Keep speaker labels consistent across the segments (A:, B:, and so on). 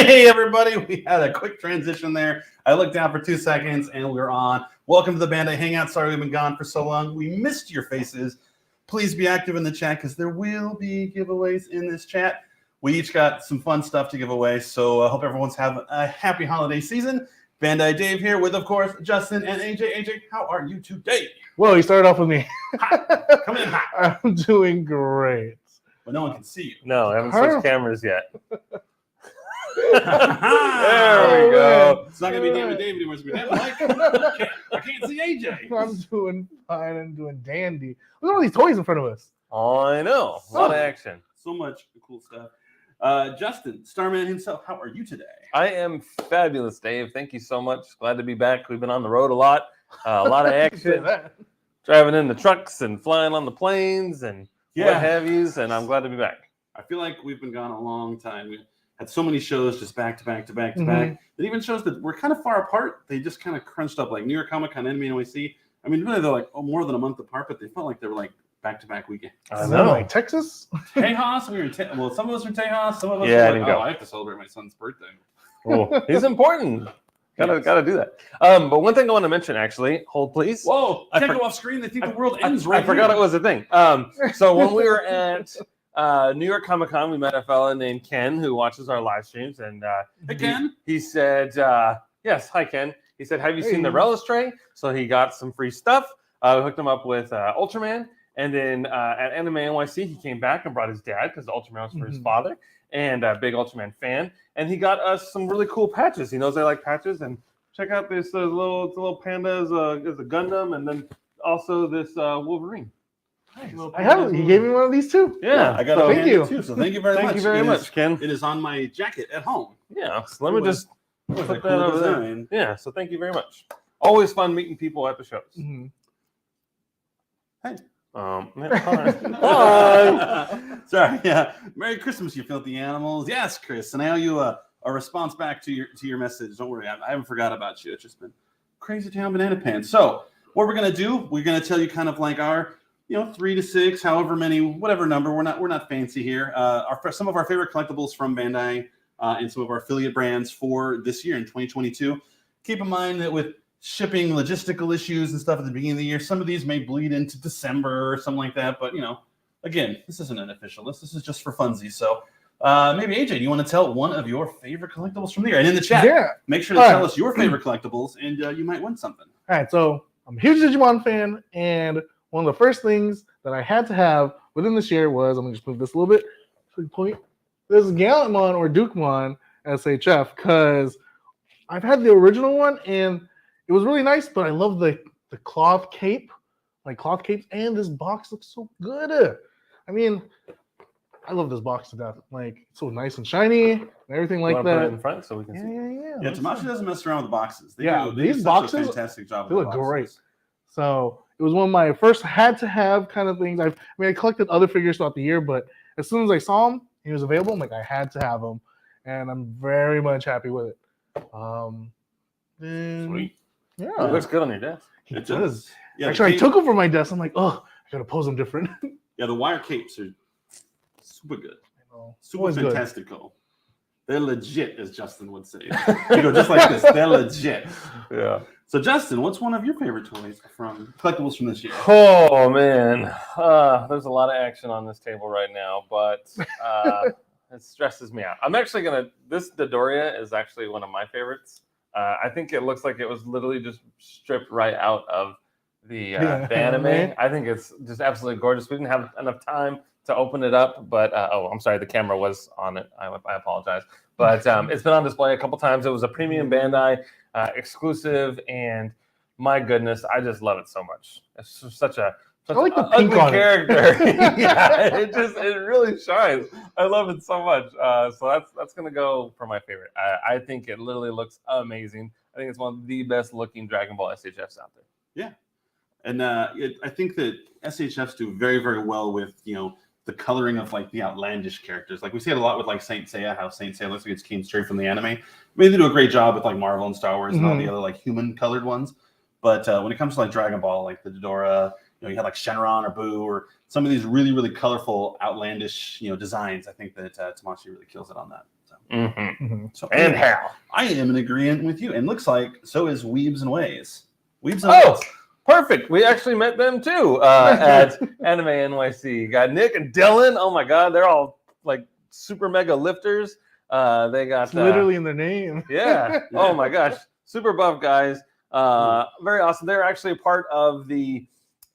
A: Hey, everybody. We had a quick transition there. I looked down for 2 seconds and we're on. Welcome to the Bandai Hangout. Sorry we've been gone for so long. We missed your faces. Please be active in the chat because there will be giveaways in this chat. We each got some fun stuff to give away, so I hope everyone's having a happy holiday season. Bandai Dave here with, of course, Justin and AJ. AJ, how are you today?
B: Well, you started off with me.
A: Hot. Coming in hot.
B: I'm doing great.
A: But no one can see you.
C: No, I haven't switched cameras yet.
A: There
C: we go.
A: It's not going to be David anymore. It's going to be Mike. I can't see AJ.
B: I'm doing fine and doing dandy. Look at all these toys in front of us.
C: I know. A lot of action.
A: So much cool stuff. Justin, Starman himself, how are you today?
C: I am fabulous, Dave. Thank you so much. Glad to be back. We've been on the road a lot. A lot of action. Driving in the trucks and flying on the planes and what have yous, and I'm glad to be back.
A: I feel like we've been gone a long time. We had so many shows just back to back to back to back. That even shows that we're kind of far apart. They just kind of crunched up, like New York Comic Con, Anime NYC. I mean, really, they're like more than a month apart, but they felt like they were like back-to-back weekends.
C: I know.
B: Like Texas?
A: Tejas, we were in well, some of us were in Tejas, some of us
C: Yeah,
A: were like, I have to celebrate my son's birthday.
C: Oh, he's important. Gotta do that. But one thing I want to mention, actually, hold please.
A: Whoa, can't go off screen. They think the world ends right
C: I forgot
A: here.
C: it was a thing. So when we were at New York Comic Con, we met a fella named Ken who watches our live streams, and
A: Hey, Ken.
C: he said, "Yes, hi Ken." He said, "Have you seen the Relish tray?" So he got some free stuff. We hooked him up with Ultraman, and then at Anime NYC, he came back and brought his dad because the Ultraman was for his father, and a big Ultraman fan. And he got us some really cool patches. He knows I like patches, and check out this little panda as a Gundam, and then also this Wolverine.
B: Nice. I have it. He gave me one of these too.
C: Yeah,
A: I got
B: thank you.
A: too. So thank you very much.
C: Thank you very much, Ken.
A: It is on my jacket at home.
C: Yeah, so let me just put that
A: cool
C: over
A: design.
C: there. Yeah, so thank you very much. Always fun meeting people at the shows.
A: Hey.
C: Hi.
A: Sorry, yeah. Merry Christmas, you filthy animals. Yes, Chris. And I owe you a response back to your message. Don't worry, I haven't forgot about you. It's just been crazy town banana pants. So what we're gonna do, we're gonna tell you kind of like our 3 to 6, however many, whatever number. We're not fancy here. Some of our favorite collectibles from Bandai and some of our affiliate brands for this year in 2022. Keep in mind that with shipping logistical issues and stuff at the beginning of the year, some of these may bleed into December or something like that. But again, this isn't an official list. This is just for funsies. So maybe AJ, do you want to tell one of your favorite collectibles from the year? And in the chat, make sure to tell us your favorite collectibles, and you might win something.
B: All right, so I'm a huge Digimon fan, and one of the first things that I had to have within this year was, I'm going to just move this a little bit to the point, this Gallantmon or Dukemon SHF, because I've had the original one, and it was really nice, but I love the cloth cape, like cloth capes, and this box looks so good. I mean, I love this box to death. Like, it's so nice and shiny and everything like that.
C: Put it in front so we can see.
A: Yeah, Tamashii doesn't mess around with the boxes. They
B: these
A: do
B: boxes,
A: a fantastic job.
B: They look great. So it was one of my first had-to-have kind of things. I collected other figures throughout the year, but as soon as I saw him, he was available. I'm like, I had to have him, and I'm very much happy with it.
C: Sweet.
B: Yeah,
C: it looks good on your desk.
B: It does.
A: Yeah,
B: actually, I took him from my desk. I'm like, I gotta pose him different.
A: Yeah, the wire capes are super good. Super
B: Always
A: fantastical. Good. They're legit, as Justin would say. You go just like this. They're legit.
C: Yeah.
A: So, Justin, what's one of your favorite toys from collectibles from this year?
C: Oh man, there's a lot of action on this table right now, but it stresses me out. I'm actually this Dodoria is actually one of my favorites. I think it looks like it was literally just stripped right out of the anime. I think it's just absolutely gorgeous. We didn't have enough time to open it up, but I'm sorry, the camera was on it. I apologize. But it's been on display a couple times. It was a premium Bandai exclusive, and my goodness, I just love it so much. It's just such a
B: like the pink
C: ugly
B: on
C: character. Yeah, it really shines. I love it so much. So that's gonna go for my favorite. I think it literally looks amazing. I think it's one of the best looking Dragon Ball SHFs out there.
A: Yeah, and I think that SHFs do very, very well with the coloring of like the outlandish characters. Like we see it a lot with like Saint Seiya, how Saint Seiya looks like it came straight from the anime. I mean, they do a great job with like Marvel and Star Wars and all the other like human colored ones. But when it comes to like Dragon Ball, like the Dodora, you had like Shenron or Boo or some of these really, really colorful, outlandish, designs. I think that Tamashii really kills it on that. So
C: And how?
A: I am in agreement with you, and looks like so is Weebs and Ways. Weebs and
C: Oh,
A: Ways.
C: perfect. We actually met them too at Anime NYC. Got Nick and Dylan. Oh my God, they're all like super mega lifters. They got
B: It's literally in their name.
C: yeah. Oh my gosh, super buff guys. Very awesome. They're actually a part of the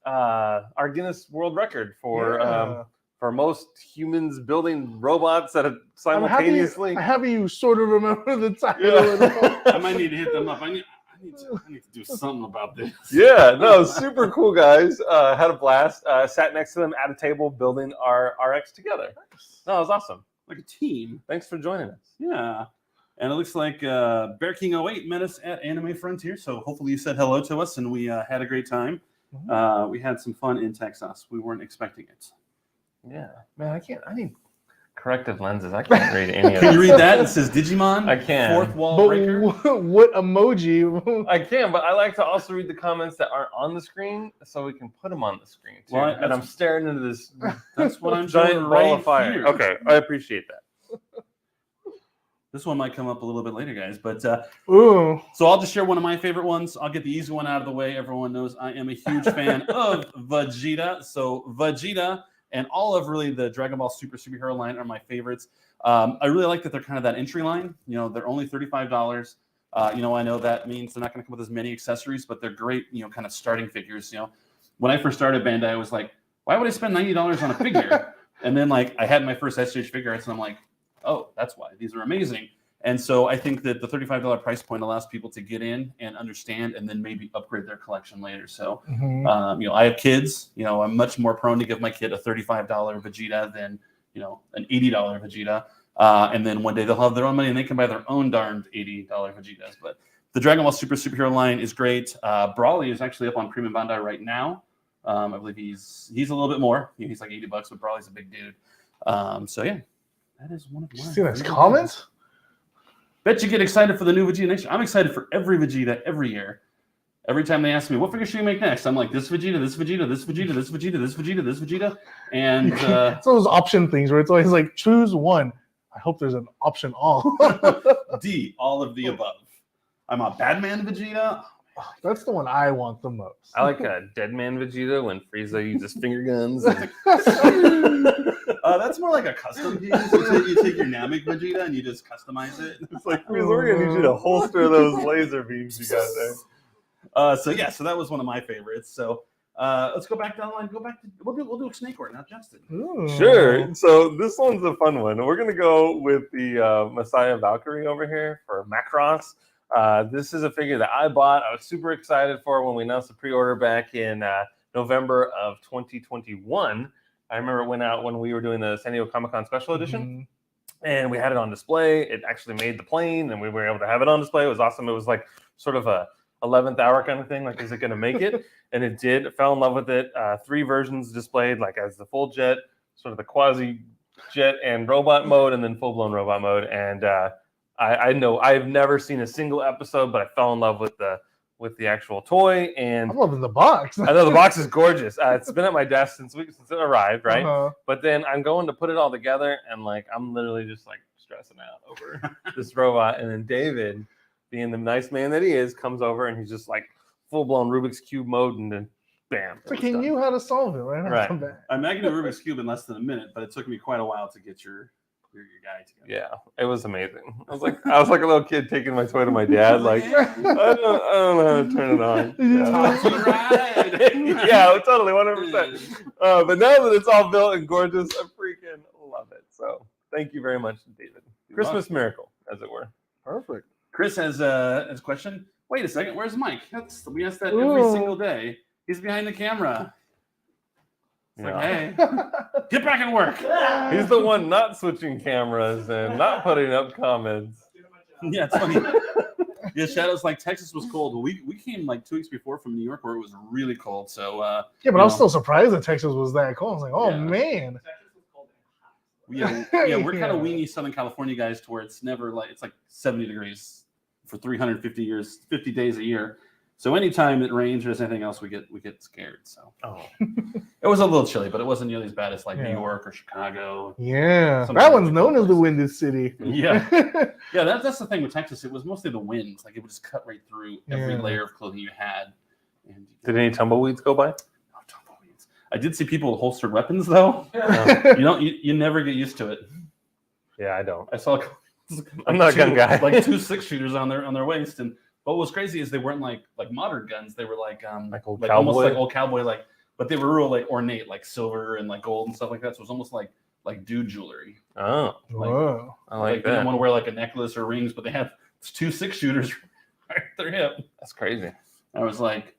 C: our Guinness World Record for most humans building robots at a simultaneously.
B: I'm happy you sort of remember the title.
C: Yeah.
A: I might need to hit them up. I need to do something about this.
C: Yeah, no, super cool guys. Had a blast. Sat next to them at a table building our RX together. No, it was awesome.
A: Like a team.
C: Thanks for joining us.
A: Yeah. And it looks like Bear King 08 met us at Anime Frontier. So hopefully you said hello to us and we had a great time. We had some fun in Texas. We weren't expecting it.
C: Yeah, man, I need corrective lenses. I can't read any of
A: Can you
C: this.
A: read that? It says Digimon.
C: I can.
A: Fourth wall
B: But
A: breaker.
B: what emoji?
C: I can, but I like to also read the comments that aren't on the screen so we can put them on the screen too.
A: Well,
C: and I'm staring into this
A: That's what I'm
C: giant
A: doing
C: ball
A: right
C: of fire.
A: here.
C: Okay, I appreciate that.
A: This one might come up a little bit later, guys. But
B: Ooh.
A: so I'll just share one of my favorite ones. I'll get the easy one out of the way. Everyone knows I am a huge fan of Vegeta. So Vegeta and all of really the Dragon Ball superhero line are my favorites. I really like that they're kind of that entry line. You know, they're only $35. You know, I know that means they're not going to come with as many accessories, but they're great, you know, kind of starting figures. You know, when I first started Bandai, I was like, why would I spend $90 on a figure? And then like I had my first SH figure arts and I'm like, oh, that's why. These are amazing. And so I think that the $35 price point allows people to get in and understand and then maybe upgrade their collection later. So, you know, I have kids. You know, I'm much more prone to give my kid a $35 Vegeta than, you know, an $80 Vegeta. And then one day they'll have their own money and they can buy their own darned $80 Vegetas. But the Dragon Ball superhero line is great. Brawly is actually up on Premium Bandai right now. I believe he's a little bit more. He's like $80, but Brawly's a big dude. So yeah, that is one of my.
B: See those comments?
A: Bet you get excited for the new Vegeta next year. I'm excited for every Vegeta every year. Every time they ask me, what figure should you make next? I'm like, this Vegeta, this Vegeta, this Vegeta, this Vegeta, this Vegeta, this Vegeta. And
B: it's those option things where it's always like, choose one. I hope there's an option all.
A: D, all of the above. I'm a Badman Vegeta.
B: That's the one I want the most.
C: I like a Dead Man Vegeta when Frieza uses finger guns.
A: That's more like a custom piece. You take your Namek Vegeta and you just customize it.
C: It's like, Frieza, we're going to need you to holster those laser beams you got there.
A: So that was one of my favorites. So let's go back down the line. We'll do a snake order, not Justin.
B: Ooh.
C: Sure. So this one's a fun one. We're going to go with the Messiah Valkyrie over here for Macross. This is a figure that I bought. I was super excited for when we announced the pre-order back in November of 2021. I remember it went out when we were doing the San Diego Comic-Con Special Edition, and we had it on display. It actually made the plane, and we were able to have it on display. It was awesome. It was like sort of a 11th hour kind of thing. Like, is it going to make it? And it did. I fell in love with it. 3 versions displayed, like as the full jet, sort of the quasi jet and robot mode, and then full-blown robot mode. And I know I've never seen a single episode, but I fell in love with the actual toy. And
B: I'm loving the box.
C: I know the box is gorgeous. It's been at my desk since it arrived, right? But then I'm going to put it all together, and like I'm literally just like stressing out over this robot. And then David, being the nice man that he is, comes over and he's just like full-blown Rubik's Cube mode, and then bam.
B: So he knew how to solve it, right?
C: Right.
A: I'm making a Rubik's Cube in less than a minute, but it took me quite a while to get your guy together.
C: Yeah, it was amazing. I was like a little kid taking my toy to my dad. Like, I don't know how to turn it on. Yeah, yeah, totally, 100%. But now that it's all built and gorgeous, I freaking love it. So thank you very much, David. Christmas miracle, as it were.
B: Perfect.
A: Chris has a question. Wait a second, where's Mike? We ask that every single day. He's behind the camera. It's like, hey, get back and work.
C: He's the one not switching cameras and not putting up comments.
A: Yeah, it's funny. Yeah, Shadow's like, Texas was cold. We came like 2 weeks before from New York where it was really cold. So
B: yeah, but I was still surprised that Texas was that cold. I was like, oh
A: Yeah.
B: man.
A: yeah, we're kind of weenie Southern California guys to where it's never like, it's like 70 degrees for 350 50 days a year. So anytime it rains or there's anything else, we get scared. So
C: Oh,
A: it was a little chilly, but it wasn't nearly as bad as like New
B: Yeah.
A: York or Chicago.
B: Yeah,
A: Some
B: that
A: of the
B: one's known as the
A: places.
B: windy city.
A: Yeah. Yeah, that's the thing with Texas. It was mostly the winds. Like it would just cut right through every
B: Yeah.
A: layer of clothing you had. And
C: did any tumbleweeds go by?
A: Oh, tumbleweeds. I did see people with holstered weapons though. You never get used to it.
C: Yeah, I don't.
A: I saw
C: I'm not a gun guy.
A: like 2 6-shooters on their waist, and what was crazy is they weren't like modern guns. They were like
C: old
A: almost
C: cowboy?
A: like old cowboy, like, but they were real like ornate, like silver and like gold and stuff like that. So it was almost like dude jewelry.
C: Oh,
B: Whoa.
C: I like
A: They didn't
C: that.
A: want to wear like a necklace or rings, but they had 2 6-shooters right at their hip.
C: That's crazy.
A: I was like,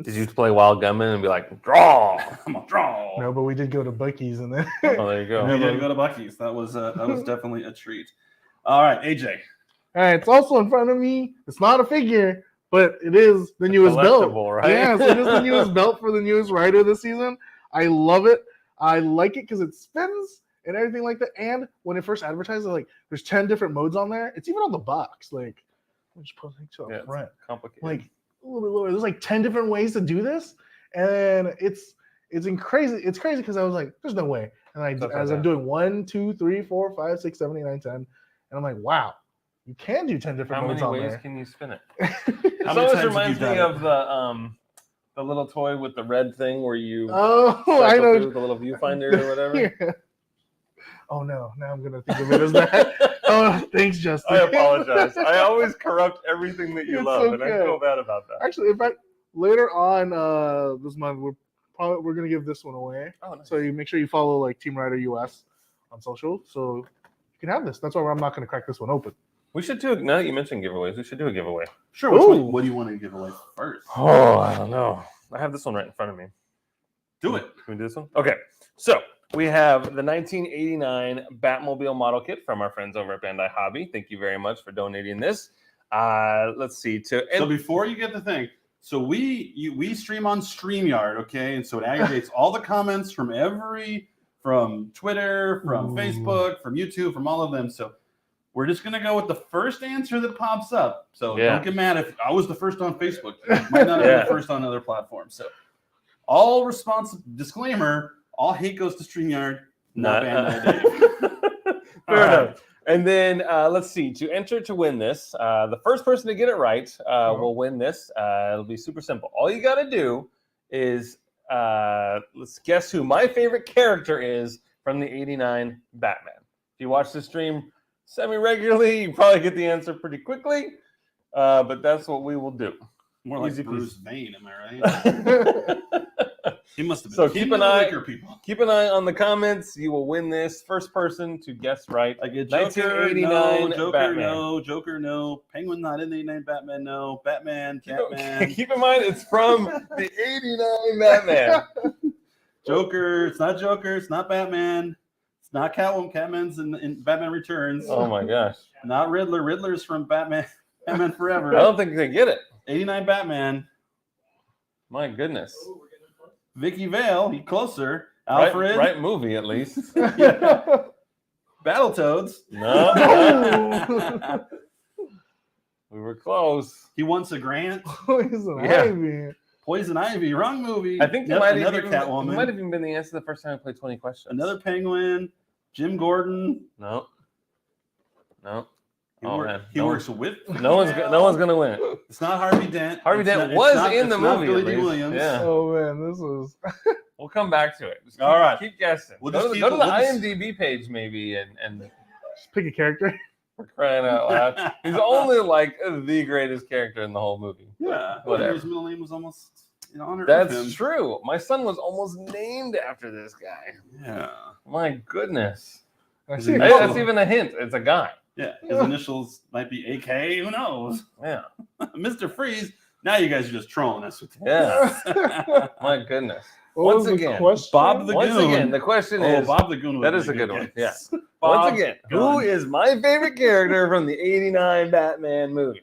C: Did you play Wild Gunman and be like, draw?
A: I'm gonna draw.
B: No, but we did go to Buc-ee's and then
C: Oh, there you go.
A: We did go to Buc-ee's. That was definitely a treat. All right, AJ.
B: All right, it's also in front of me. It's not a figure, but it is the newest belt.
C: Collectible, right?
B: Yeah, so it is the newest belt for the newest rider this season. I love it. I like it because it spins and everything like that. And when it first advertised, like there's 10 different modes on there. It's even on the box. Like, let me just put it to
C: Yeah,
B: the
C: it's
B: front.
C: complicated.
B: Like a little bit lower. There's like 10 different ways to do this, and it's crazy. It's crazy because I was like, there's no way. And
C: Stuff
B: as
C: like
B: I'm
C: that.
B: doing 1, 2, 3, 4, 5, 6, 7, 8, 9, 10, and I'm like, wow, you can do 10 different
C: How
B: modes
C: many
B: on
C: ways
B: there.
C: can you spin it?
A: How
C: This
A: many
C: always
A: times have
C: reminds
A: you
C: me
A: done
C: of the little toy with the red thing where you
B: Oh,
C: cycle
B: I know.
C: through the little viewfinder or whatever.
B: Yeah. Oh no, now I'm gonna think of it as that. Oh, thanks, Justin.
C: I apologize. I always corrupt everything that you
B: It's
C: love, and I
B: okay.
C: feel bad about that.
B: Actually, in fact, later on this month, we're gonna give this one away.
C: Oh, nice.
B: So you make sure you follow like Team Rider US on social, so you can have this. That's why I'm not gonna crack this one open.
C: We should do. Now that you mentioned giveaways, we should do a giveaway.
A: Sure. Which
B: Ooh.
A: one, what do you want to give away first?
C: Oh, I don't know. I have this one right in front of me.
A: Do it.
C: Can we do this one? Okay. So we have the 1989 Batmobile model kit from our friends over at Bandai Hobby. Thank you very much for donating this. Let's see.
A: So before you get the thing, so we stream on StreamYard, okay, and so it aggregates all the comments from Twitter, from
B: Ooh.
A: Facebook, from YouTube, from all of them. So we're just gonna go with the first answer that pops up. So
C: Yeah.
A: don't get mad if I was the first on Facebook. I might not have
C: Yeah.
A: been the first on other platforms. So all disclaimer, all hate goes to StreamYard, not Bandai Dave.
C: Fair
A: All right.
C: enough. And then let's see. To enter to win this, the first person to get it right will win this. It'll be super simple. All you got to do is let's guess who my favorite character is from the '89 Batman. If you watch the stream semi-regularly, you probably get the answer pretty quickly. But that's what we will do.
A: More like
C: Easy
A: Bruce
C: peasy.
A: Wayne, am I right? He must have been.
C: So
A: king
C: keep
A: of
C: an
A: the
C: eye-
A: liquor people.
C: Keep an eye on the comments. You will win this. First person to guess right.
A: I get Joker,
C: 1989
A: no, Joker,
C: Batman.
A: no, Joker, no, Penguin not in the 89 Batman, no, Batman, Catman,
C: Keep in mind, it's from the '89 Batman.
A: Joker. It's not Joker. It's not Batman. It's not Catwoman. Catman's in Batman Returns.
C: Oh my gosh!
A: Not Riddler. Riddler's from Batman Forever.
C: I don't think they get it.
A: 89 Batman.
C: My goodness!
A: Vicky Vale. He closer. Alfred.
C: Right movie at least.
A: Yeah. Battletoads.
C: No, we were close.
A: He wants a grant.
B: Poison
C: Yeah.
B: Ivy.
A: Poison Ivy. Wrong movie.
C: I think
A: Yep,
C: it might
A: another
C: have
A: Catwoman.
C: It might have even been the answer the first time I played 20 questions.
A: Another Penguin. Jim Gordon.
C: No.
A: He,
C: Oh,
A: work-
C: man.
A: he works with.
C: No one's gonna win it.
A: It's not Harvey Dent.
C: Harvey
A: It's
C: Dent
A: not- it's
C: was
A: not-
C: in the
A: it's not
C: movie,
A: Billy
C: at
A: D.
C: least.
A: Williams.
C: Yeah.
B: Oh man, this was.
C: We'll come back to it. Just
A: All right.
C: Keep guessing.
A: We'll
C: Go
A: just
C: to
A: keep-
C: the
A: we'll just-
C: IMDb page maybe and
B: Just pick a character.
C: we're crying out loud. He's only like the greatest character in the whole movie.
A: Yeah.
C: Whatever.
A: His middle name was almost in honor of
C: That's
A: him.
C: true. My son was almost named after this guy.
A: Yeah.
C: My goodness.
B: I
A: Is
B: see.
A: it
C: Hey,
A: Oh.
C: that's even a hint. It's a guy.
A: Yeah. His initials might be AK. Who knows?
C: Yeah.
A: Mr. Freeze. Now you guys are just trolling us with
C: Yeah. My goodness.
B: What
C: Once
B: was the
C: again,
B: question?
A: Bob the
C: Once
A: Goon.
C: again, the question
A: Oh,
C: is
A: Bob the Goon.
C: that
A: would
C: is
A: be
C: a good one.
A: guess.
C: Yeah.
A: Bob
C: once again, who
A: Gunn.
C: is my favorite character from the '89 Batman movie?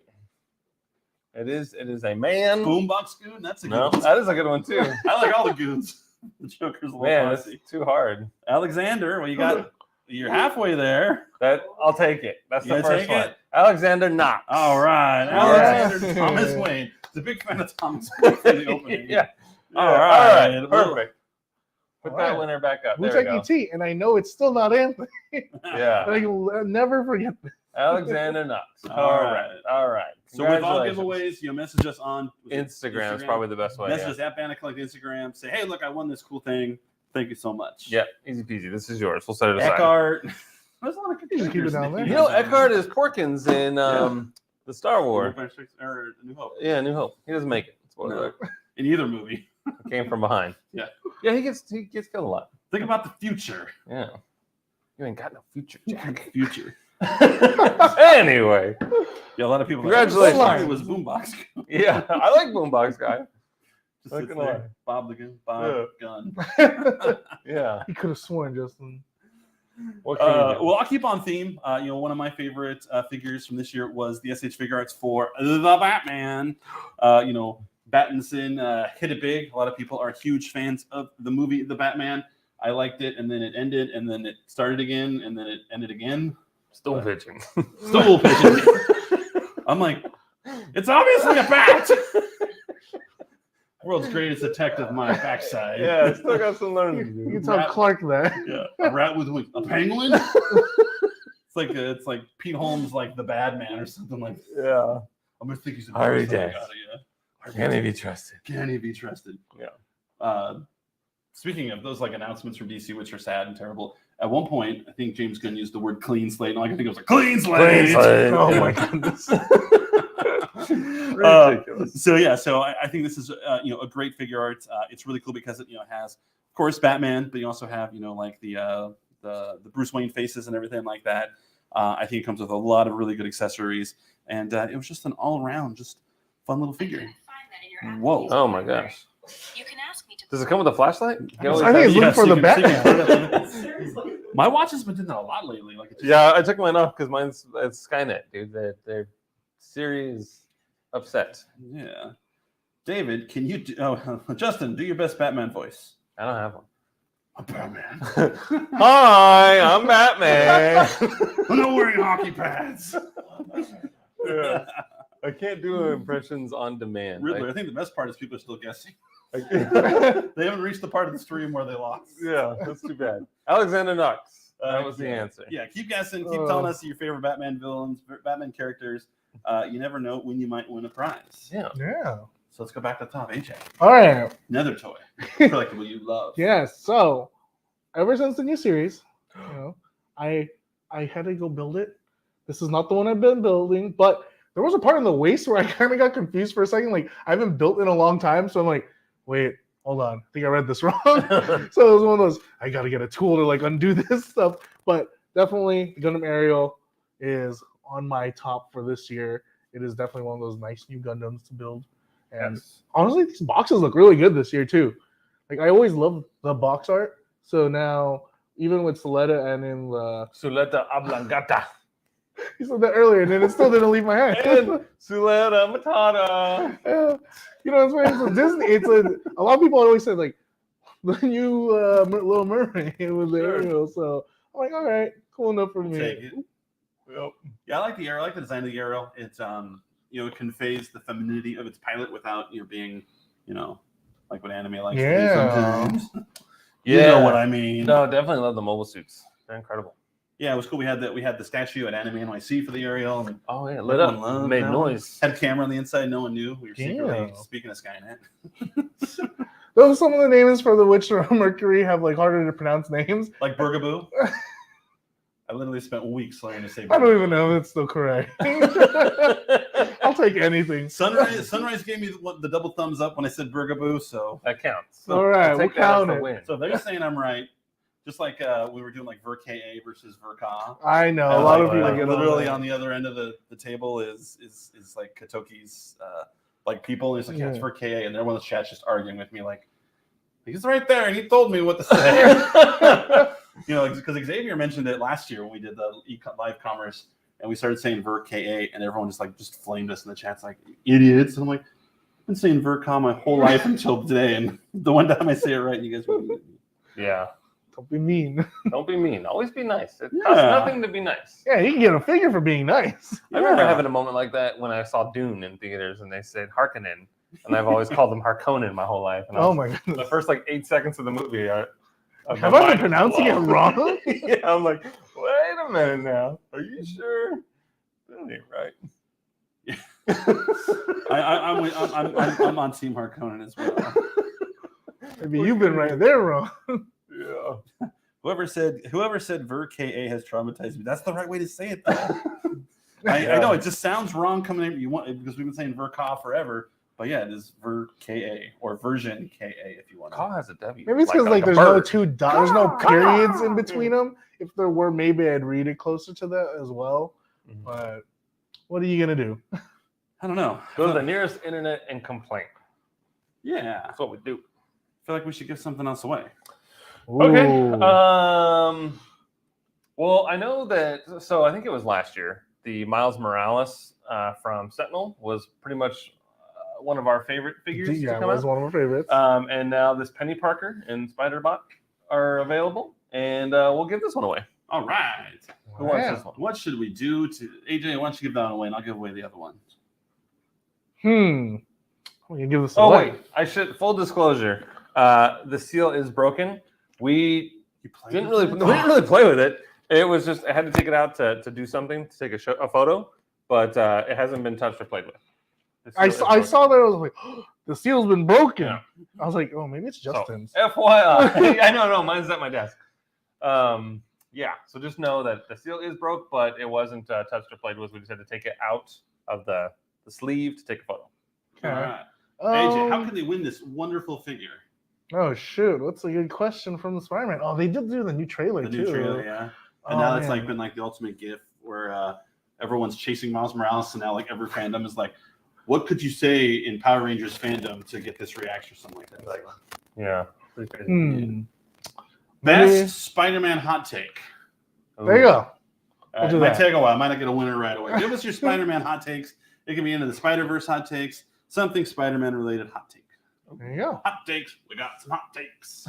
C: It is a man.
A: Boombox Goon? That's a good
C: No,
A: one.
C: that is a good one too.
A: I like all the goons. The Joker's a little
C: Man,
A: fussy.
C: it's too hard.
A: Alexander, well, you got You're halfway there.
C: I'll take it. That's
A: You
C: the
A: gonna
C: first
A: take
C: one.
A: it?
C: Alexander Knox.
A: All right,
B: Yeah.
A: Alexander Thomas Wayne. He's a big fan of Thomas Wayne from the opening.
C: Yeah.
A: All right.
C: All right. Perfect. Put
B: All
C: that
B: right.
C: winner back up. There we go.
B: Mucheki and I know it's still not Anthony.
C: Yeah.
B: I will never forget this.
C: Alexander Knox.
A: All right.
C: All right.
A: So with all
C: Congratulations.
A: giveaways, message us on
C: Instagram is probably the best way.
A: Message
C: Yeah.
A: us at Bandai Collect Instagram. Say, hey, look, I won this cool thing. Thank you so much.
C: Yeah, easy peasy. This is yours. We'll set it aside.
A: Eckhart. There's a lot of good
B: Just keep it down there.
C: You know, Eckhart is Porkins in the Star Wars.
A: Or New Hope.
C: Yeah, New Hope. He doesn't make it. Spoiler alert.
A: In either movie.
C: He came from behind.
A: Yeah.
C: Yeah, he gets killed a lot.
A: Think about the future.
C: Yeah. You ain't got no future, Jack.
A: Future.
C: Anyway.
A: Yeah, a lot of people.
C: Congratulations.
A: Like, it was Boombox.
C: Yeah, I like Boombox Guy.
A: Just
C: Not
A: sits
C: gonna
A: there.
C: lie.
A: Bob the Gun. Bob Gun.
C: Yeah.
B: He could have sworn, Justin.
C: What can you do?
A: Well, I'll keep on theme. One of my favorite figures from this year was the SH Figure Arts for the Batman. Battinson hit it big. A lot of people are huge fans of the movie The Batman. I liked it, and then it ended, and then it started again, and then it ended again.
C: Stool pitching.
A: Stool pitching. I'm like, it's obviously a bat. World's greatest detective, my backside.
C: Yeah, I still got some learning to
B: You
C: do.
B: can tell Clark that.
A: Yeah, a rat with wings. A penguin? It's like Pete Holmes, like the bad man or something like that.
C: Yeah.
A: I'm gonna think he's a
C: Harvey
A: person.
C: Dent. Can he be trusted?
A: Can he be trusted?
C: Yeah.
A: Speaking of those like announcements from DC, which are sad and terrible, at one point I think James Gunn used the word clean slate, and all I can think of was like clean slate.
B: Oh my goodness.
C: Ridiculous.
A: So I think this is a great figure art. It's really cool because it has, of course, Batman, but you also have like the Bruce Wayne faces and everything like that. I think it comes with a lot of really good accessories, and it was just an all around just fun little figure. Whoa!
C: Oh my gosh.
D: You can ask me to.
C: Does it come with a flashlight?
B: I think it's looking for the Batman.
A: My watch has been doing that a lot lately. Like
C: Yeah, I took mine off because mine's it's Skynet, dude. Their series upset.
A: Yeah. David, can you Justin, do your best Batman voice.
C: I don't have one.
A: I'm Batman.
C: Hi, I'm Batman.
A: I'm not wearing hockey pads.
C: Yeah. I can't do impressions on demand.
A: Riddler, I think the best part is people are still guessing.
C: Yeah,
A: They haven't reached the part of the stream where they lost.
C: that's too bad. Alexander Knox. That was the answer.
A: Yeah, keep guessing. Keep telling us your favorite Batman villains, Batman characters. You never know when you might win a prize.
C: Yeah.
B: Yeah.
A: So let's go back to the top. AJ,
B: All right.
A: another toy. Collectible you love.
B: Yes. So, ever since the new series, I had to go build it. This is not the one I've been building, but there was a part in the waist where I kind of got confused for a second. Like, I haven't built in a long time, so I'm like, wait, hold on. I think I read this wrong. So it was one of those, I got to get a tool to like undo this stuff. But definitely, Gundam Ariel is on my top for this year. It is definitely one of those nice new Gundams to build. And honestly, these boxes look really good this year too. Like, I always love the box art. So now, even with Suletta and in the
C: Suleta Oblongata.
B: you said that earlier, and then it still didn't leave my hand.
C: And Suleta Matata.
B: Yeah. You know, it's funny. So Disney. It's a lot of people always say like the new Little Mermaid with the Ariel. So I'm like, all right, cool enough for me.
A: Take it. Yep. Yeah, I like the Ariel. I like the design of the Ariel. It's it conveys the femininity of its pilot without being like what anime likes to do sometimes. You know what I mean.
C: No, definitely love the mobile suits. They're incredible.
A: Yeah, it was cool. We had the statue at Anime NYC for the Ariel. And
C: Oh yeah, lit up,
A: loved
C: made
A: that
C: noise.
A: had a camera on the inside. No one knew. We were secretly
B: Yeah.
A: speaking of Skynet.
B: Those some of the names for the Witch or Mercury have like harder to pronounce names.
A: Like Burgaboo. I literally spent weeks learning to say
B: I don't
A: Burgaboo.
B: even know if it's still correct. I'll take anything.
A: Sunrise gave me the double thumbs up when I said Burgaboo. So
C: That counts.
B: All right,
C: I'll
B: we'll
C: take that as
B: count
C: a
B: it.
C: win.
A: if they're saying I'm right, just like we were doing like VerKA versus VerKa.
B: I know
A: And
B: a lot
A: like,
B: of people
C: like,
B: get
A: literally
B: on
A: on the other end of the table is like Katoki's like people, and it's like yeah, it's VerKA, and everyone in the chat's just arguing with me like he's right there and he told me what to say. Because Xavier mentioned it last year when we did the live commerce and we started saying VerKA, and everyone just flamed us in the chats like idiots. And I'm like, I've been saying VerKa my whole life until today, and the one time I say it right, you guys.
C: Yeah.
B: Don't be mean.
C: Don't be mean. Always be nice. It
A: Yeah.
C: costs nothing to be nice.
B: Yeah, you can get a figure for being nice.
C: I remember having a moment like that when I saw Dune in theaters and they said Harkonnen, and I've always called them Harkonnen my whole life. And
B: Oh my goodness.
C: the first like 8 seconds of the movie,
B: Have I been pronouncing it wrong?
C: Yeah, I'm like, wait a minute now. Are you sure? That ain't right.
A: I'm on Team Harkonnen as well.
B: Maybe you've been right there wrong.
C: Yeah.
A: Whoever said Ver KA has traumatized me. That's the right way to say it, though. I know it just sounds wrong coming in. You want because we've been saying Ver Ka forever, but yeah, it is Ver KA or version KA if you want.
C: Ka has a W.
B: Maybe it's because like there's no there's no periods in between them. If there were, maybe I'd read it closer to that as well.
C: Mhm.
B: But what are you gonna do?
A: I don't know.
C: Go to the nearest internet and complain.
A: Yeah,
C: That's what we do.
A: I feel like we should give something else away.
C: Okay.
B: Ooh.
C: Well, I know that. So I think it was last year. The Miles Morales from Sentinel was pretty much one of our favorite figures to
B: Yeah, it
C: come
B: was
C: out.
B: one of my favorites.
C: And now this Penny Parker and Spider-Bot are available, and we'll give this one away.
A: All right.
C: Who wants
B: Wow.
C: this one?
A: What should we do to AJ? Why don't you give that one away, and I'll give away the other one.
B: We can give this
C: Oh
B: away.
C: wait, I should full disclosure. The seal is broken. We
A: You played
C: didn't
A: with
C: really
A: it?
C: we didn't really play with it. It was just I had to take it out to do something, to take a photo, but it hasn't been touched or played with. The seal
B: I
C: is
B: saw
C: broken.
B: that. I was like, the seal's been broken.
C: Yeah.
B: I was like, oh, maybe it's Justin's.
C: So, FYI, I know, mine's at my desk. Yeah, so just know that the seal is broke, but it wasn't touched or played with. We just had to take it out of the sleeve to take a photo.
A: All right. AJ, how
B: Um,
A: can they win this wonderful figure?
B: Oh shoot, what's a good question from the Spider-Man? Oh, they did do the new trailer
A: The
B: too.
A: new trailer, yeah. And
B: Oh,
A: now it's
B: man.
A: like been like the ultimate GIF where everyone's chasing Miles Morales, and now like every fandom is like, what could you say in Power Rangers fandom to get this reaction or something like that? Like,
C: Yeah. Pretty crazy.
A: best
B: Maybe-
A: Spider-Man hot take.
B: There you go.
A: It
B: do
A: might
B: that.
A: take a while. I might not get a winner right away. Give us your Spider-Man hot takes. It can be into the Spider-Verse hot takes, something Spider-Man related hot take.
B: There you go.
A: Hot takes. We got some hot takes.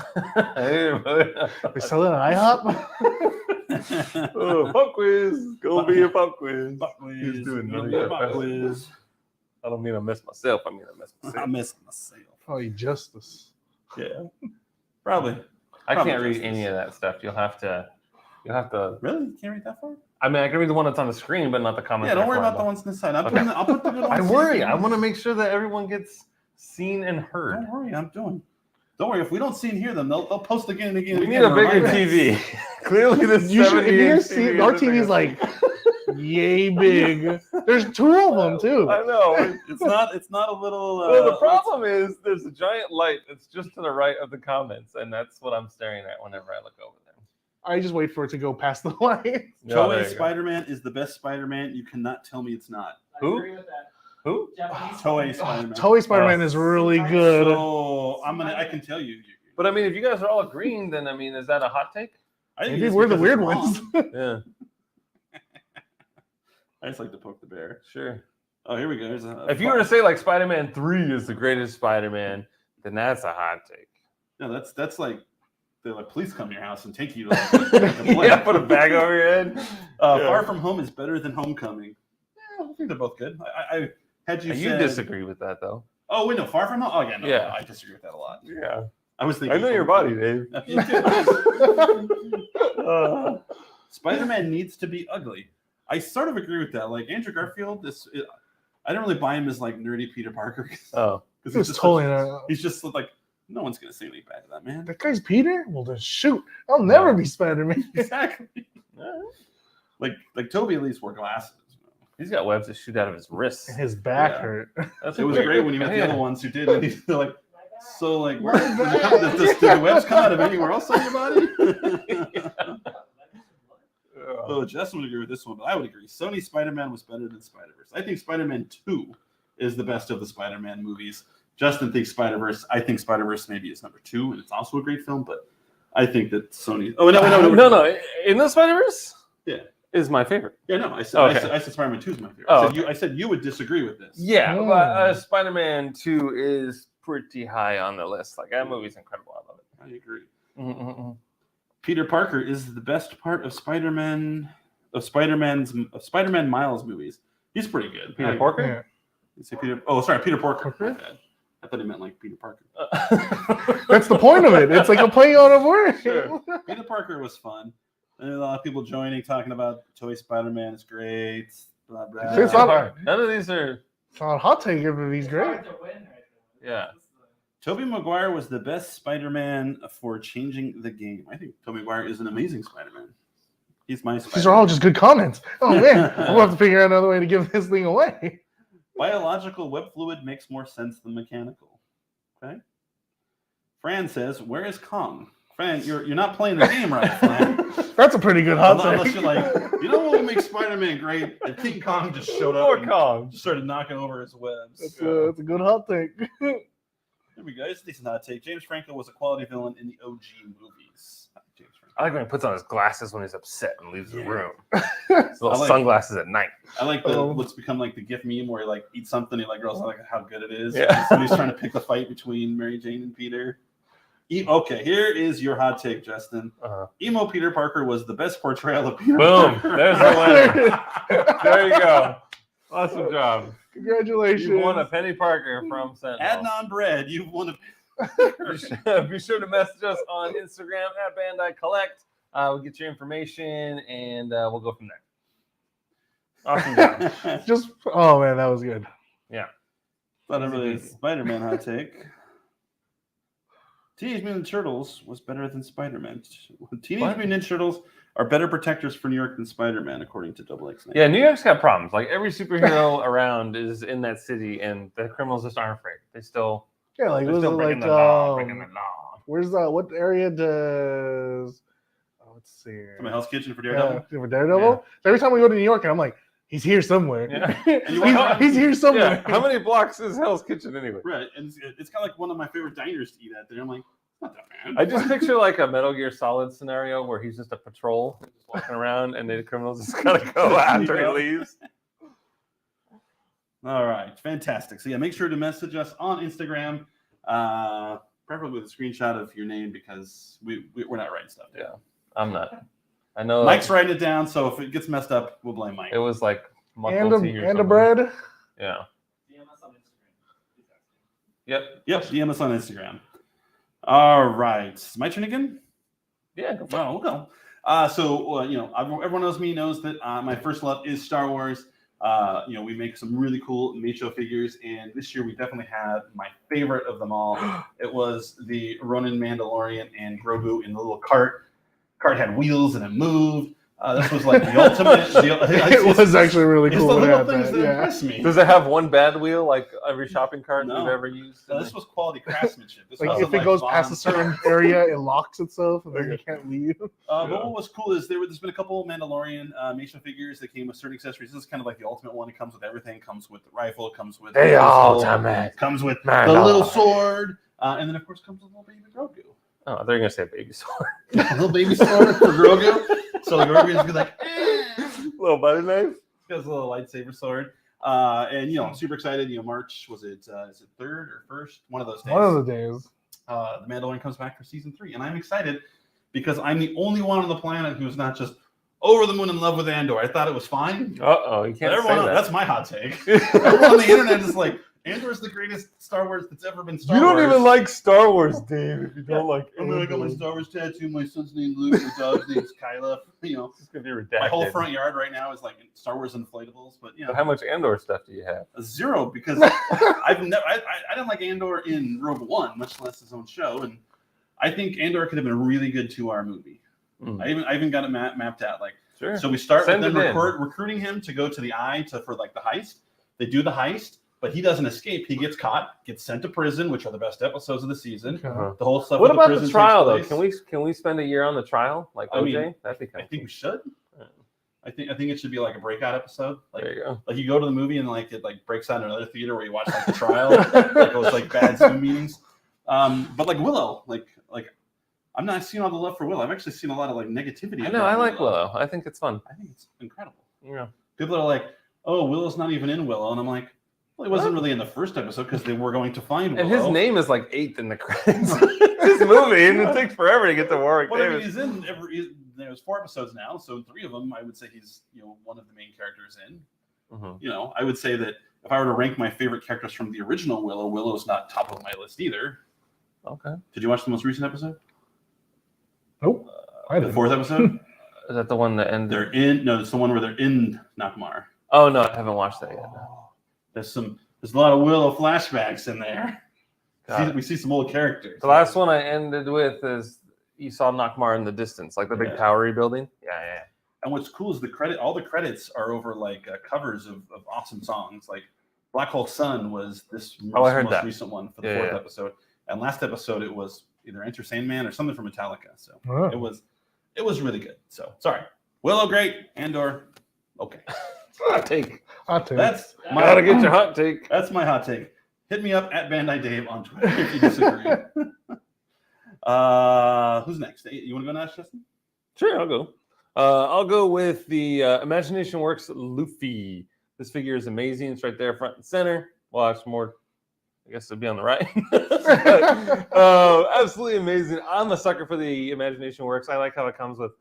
B: They sell it at IHOP.
C: Oh, pop quiz. Go be a pop quiz.
A: Pop quiz.
C: He's doing
A: Gonna
C: really
A: be a
C: good.
A: pop quiz.
C: I don't mean I miss myself. I mean I miss
A: I
C: myself.
A: miss myself.
B: Oh, you justice.
A: Yeah, probably.
C: I
A: Probably
C: can't read
A: just
C: any
A: this.
C: of that stuff. You'll have to.
A: Really? You can't read that far?
C: I mean, I can read the one that's on the screen, but not the comments.
A: Yeah, don't worry
C: that are
A: about the
C: far
A: ones on the side. I'll,
C: Okay.
A: I'll put the good ones.
C: I worry. I want to make sure that everyone gets seen and heard.
A: Don't worry, I'm doing. Don't worry. If we don't see and hear them, they'll post again and again.
C: We
A: and
C: need
A: again
C: a
A: to
C: bigger
A: remind us.
C: TV. Clearly, this
B: You should,
C: 70
B: if you
C: inch
B: guys see, our
C: isn't big
B: TV's like yay big. There's two of them too.
C: I know.
A: It's not. It's not a little.
C: Well, the problem is there's a giant light that's just to the right of the comments, and that's what I'm staring at whenever I look over there.
B: I just wait for it to go past the line.
C: Yeah, there
A: Toei
C: you go.
A: Spider-Man is the best Spider-Man. You cannot tell me it's not.
C: Who?
D: I agree with that.
C: Who?
D: Japanese
A: Toei
D: Spider-Man.
A: Spider-Man.
B: Toei Spider-Man is really good.
A: So I can tell you.
C: But I mean, if you guys are all agreeing, then I mean, is that a hot take?
A: I think
B: Maybe
A: it's
B: we're the
A: because
B: weird
A: it's
B: ones.
A: wrong.
C: Yeah,
A: I just like to poke the bear.
C: sure.
A: Oh, here we go. There's a,
C: If you were to say like Spider-Man 3 is the greatest Spider-Man, then that's a hot take.
A: no, that's like the police come to your house and take you to like,
C: Yeah, put a bag over your head. Yeah.
A: Far From Home is better than Homecoming. Yeah, I think they're both good. I had you
C: You
A: said.
C: disagree with that though.
A: Oh wait, no, Far From Home. Oh yeah, no,
C: Yeah.
A: I disagree with that a lot.
C: Yeah,
A: I was thinking.
C: I know your body, Dave.
A: You do. Spider-Man needs to be ugly. I sort of agree with that. Like Andrew Garfield, I don't really buy him as like nerdy Peter Parker.
C: Oh,
A: Because
B: It's totally not.
A: he's just like no one's gonna say anything bad to that man.
B: That guy's Peter? Well, then shoot. I'll never be Spider-Man.
A: Exactly. Like Toby at least wore glasses.
C: he's got webs that shoot out of his wrists.
B: And his back
A: Yeah.
B: hurt.
C: That's
A: It was
C: weird.
A: great when you met the
C: Yeah.
A: other ones who did. And they're like, so like, where
B: My back.
A: does the webs come out of anywhere else on your body?
C: Yeah.
A: Oh, Justin would agree with this one, but I would agree. Sony Spider-Man was better than Spider-Verse. I think Spider-Man 2 is the best of the Spider-Man movies. Justin thinks Spider-Verse. I think Spider-Verse maybe is number 2, and it's also a great film, but I think that Sony. Oh, no.
C: no. In the Spider-Verse,
A: Yeah.
C: is my favorite.
A: Yeah, no, I said,
C: Okay.
A: I said Spider-Man 2 is my favorite.
C: Oh,
A: I said you would disagree with this.
C: Yeah,
B: Mm.
C: but Spider-Man 2 is pretty high on the list. Like that movie's incredible. I love it.
A: I agree.
C: Mm-mm-mm.
A: Peter Parker is the best part of Spider-Man Miles movies. He's pretty good.
C: Peter
A: I-
C: Porker?
B: Yeah.
A: You say Peter? Oh, sorry, Peter Porker.
B: Porker?
A: My bad. I thought he meant like Peter Parker.
B: That's the point of it. It's like a play on a word.
C: Sure.
A: Peter Parker was fun. And a lot of people joining, talking about Toy Spider-Man is great. Blah blah.
B: It's not-
C: hard. None of these are.
B: It's not a hot take if he's great.
C: Yeah.
A: Tobey Maguire was the best Spider-Man for changing the game. I think Tobey Maguire is an amazing Spider-Man. He's my Spider-Man.
B: These are all just good comments. Oh man, we'll have to figure out another way to give this thing away.
A: Biological web fluid makes more sense than mechanical. Okay. Fran says, "Where is Kong?" Fran, you're not playing the game right, Fran.
B: That's a pretty good hot
A: Unless
B: take.
A: you're like, you know what would make Spider-Man great? If King Kong just showed up
C: Or
A: and
C: Kong.
A: just started knocking over his webs.
B: That's a good hot take.
A: There we go. It's a decent hot take. James Franco was a quality villain in the OG movies. James Franco.
C: I like when he puts on his glasses when he's upset and leaves the
A: Yeah.
C: room. His little
A: I like-
C: sunglasses at night.
A: I like the
B: Um,
A: what's become like the GIF meme where he like eats something, he like girls like how good it is.
C: Yeah.
A: Somebody's trying to pick the fight between Mary Jane and Peter. Okay, here is your hot take, Justin.
C: Uh-huh.
A: Emo Peter Parker was the best portrayal of Peter
C: Boom.
A: Parker.
C: There's the winner. There you go. Awesome job.
B: Congratulations.
C: You won a Penny Parker from Sentinel.
A: Adnan Bread, you've won a
C: Be sure to message us on Instagram at Bandai Collect. We'll get your information and we'll go from there. Awesome job.
B: Just oh man, that was good.
A: Thought it really is Spider-Man hot take. Teenage Mutant Ninja Turtles was better than Spider-Man. Teenage
C: What?
A: Mutant Ninja Turtles are better protectors for New York than Spider-Man, according to Double X.
C: Yeah, New York's got problems. Like every superhero around is in that city, and the criminals just aren't afraid. They're still
B: Yeah, like was it
C: breaking
B: like
C: the law, breaking the law.
B: where's what area does let's see.
A: From a Hell's Kitchen for Daredevil.
B: Yeah, for Daredevil. So every time we go to New York, I'm like, he's here somewhere.
C: Yeah.
A: And you walk around-
B: he's here somewhere.
C: Yeah. How many blocks is Hell's Kitchen anyway?
A: Right, and it's kind of like one of my favorite diners to eat at there. I'm like, not that bad.
C: I just picture like a Metal Gear Solid scenario where he's just a patrol, just walking around, and the criminals just gotta go after he leaves.
A: All right, fantastic. So yeah, make sure to message us on Instagram, preferably with a screenshot of your name because we're not writing stuff down.
C: Yeah, I'm not. I know
A: Mike's writing it down, so if it gets messed up, we'll blame Mike.
C: it was like
B: and
C: muscle tea or
B: a
C: something.
B: bread.
C: Yeah.
D: DM us on Instagram.
C: Yep.
A: Yep, DM us on Instagram. All right, is my turn again?
C: Yeah. Go for it.
A: Oh, we'll go. Everyone knows me, knows that my first love is Star Wars. We make some really cool Macho figures, and this year we definitely had my favorite of them all. It was the Ronin Mandalorian and Grogu in the little cart. Cart had wheels and it moved. This was like the ultimate.
B: It was actually really
A: It's
B: cool.
A: the
B: when it
A: little
B: had
A: things
B: that,
A: that
B: yeah.
A: impress me.
C: Does it have one bad wheel like every shopping cart
A: No.
C: we've ever used?
A: No, this was quality craftsmanship. This
B: Like
A: wasn't
B: if it goes
A: Bond.
B: past a certain area, it locks itself, and then you can't leave.
A: But what was cool is there's been a couple of Mandalorian Mason figures that came with certain accessories. This is kind of like the ultimate one. It comes with everything. Comes with the rifle. Comes with
C: The
A: the pistol,
C: ultimate
A: Comes with
C: Mandalorian.
A: the little sword, and then of course comes with little baby Grogu.
C: Oh, I thought you were gonna say baby sword.
A: Little baby sword for Grogu. So Grogu's gonna be like,
C: Little butter knife.
A: has a little lightsaber sword. I'm super excited. March was it? Is it third or first? One of those days.
B: One of the days.
A: The Mandalorian comes back for season 3, and I'm excited because I'm the only one on the planet who's not just over the moon in love with Andor. I thought it was fine.
C: Uh-oh, you
A: But
C: can't
A: everyone
C: say
A: else,
C: that.
A: that's my hot take. Everyone on the internet is like, Andor's the greatest Star Wars that's ever been Star
C: You don't
A: Wars.
C: even like Star Wars, Dave. If you don't like,
A: I got my Star Wars tattoo. My son's named Luke. My dog's name's Kyla.
C: It's gonna be redacted.
A: My whole front yard right now is like Star Wars inflatables. But
C: But how much Andor stuff do you have?
A: 0 because I didn't like Andor in Rogue One, much less his own show, and I think Andor could have been a really good 2-hour movie.
C: Mm.
A: I even got it mapped out. Like,
C: Sure.
A: so we start
C: Send
A: with them
C: it in.
A: recruiting him to go to the Eye for like the heist. They do the heist, but he doesn't escape. He gets caught, gets sent to prison, which are the best episodes of the season.
B: Okay.
A: The whole stuff.
C: What
A: with
C: about
A: prison
C: the trial though?
A: takes place.
C: Can we spend a year on the trial like
A: I
C: OJ?
A: mean,
C: That'd be
A: I
C: kind of
A: think we should. I think it should be like a breakout episode. Like,
C: There you go.
A: like you go to the movie and like it like breaks out in another theater where you watch like the trial, like those like bad Zoom meetings. But like Willow, like I'm not seeing all the love for Willow. I've actually seen a lot of like negativity.
C: I know.
A: about
C: I like Willow. I think it's fun.
A: I think it's incredible.
C: Yeah.
A: People are like, "Oh, Willow's not even in Willow," and I'm like, Well, he wasn't really in the first episode because they were going to find Willow.
C: And his name is like 8th in the credits. This movie, and it takes forever to get to Warwick
A: Well, I mean,
C: Davis.
A: he's in there's 4 episodes now, so 3 of them I would say he's one of the main characters in.
C: Mhm.
A: I would say that if I were to rank my favorite characters from the original Willow, Willow's not top of my list either.
C: Okay.
A: Did you watch the most recent episode?
B: Nope. I
A: The
B: didn't.
A: 4th episode?
C: Is that the one that ended?
A: They're in. No, it's the one where they're in Nakmar.
C: Oh no, I haven't watched that yet. No.
A: There's a lot of Willow flashbacks in there.
C: Got it.
A: We see some old characters.
C: The last one I ended with is you saw Nakmar in the distance, like the big
A: Yeah.
C: towery building. Yeah.
A: And what's cool is all the credits are over like covers of awesome songs. Like Black Hole Sun was this
C: I heard
A: most
C: that.
A: recent one for the
C: Yeah,
A: 4th
C: yeah.
A: episode, and last episode it was either Enter Sandman or something from Metallica. So
B: Oh.
A: it was really good. So sorry, Willow great, Andor okay.
C: Hot take.
B: I'll take it.
A: That's
C: Gotta get your hot take.
A: That's my hot take. Hit me up at Bandai Dave on Twitter if you disagree. Who's next? You want to go next, Justin?
C: Sure, I'll go. I'll go with the Imagination Works Luffy. This figure is amazing. It's right there, front and center. Watch more. I guess it'd be on the right. Absolutely amazing. I'm a sucker for the Imagination Works. I like how it comes with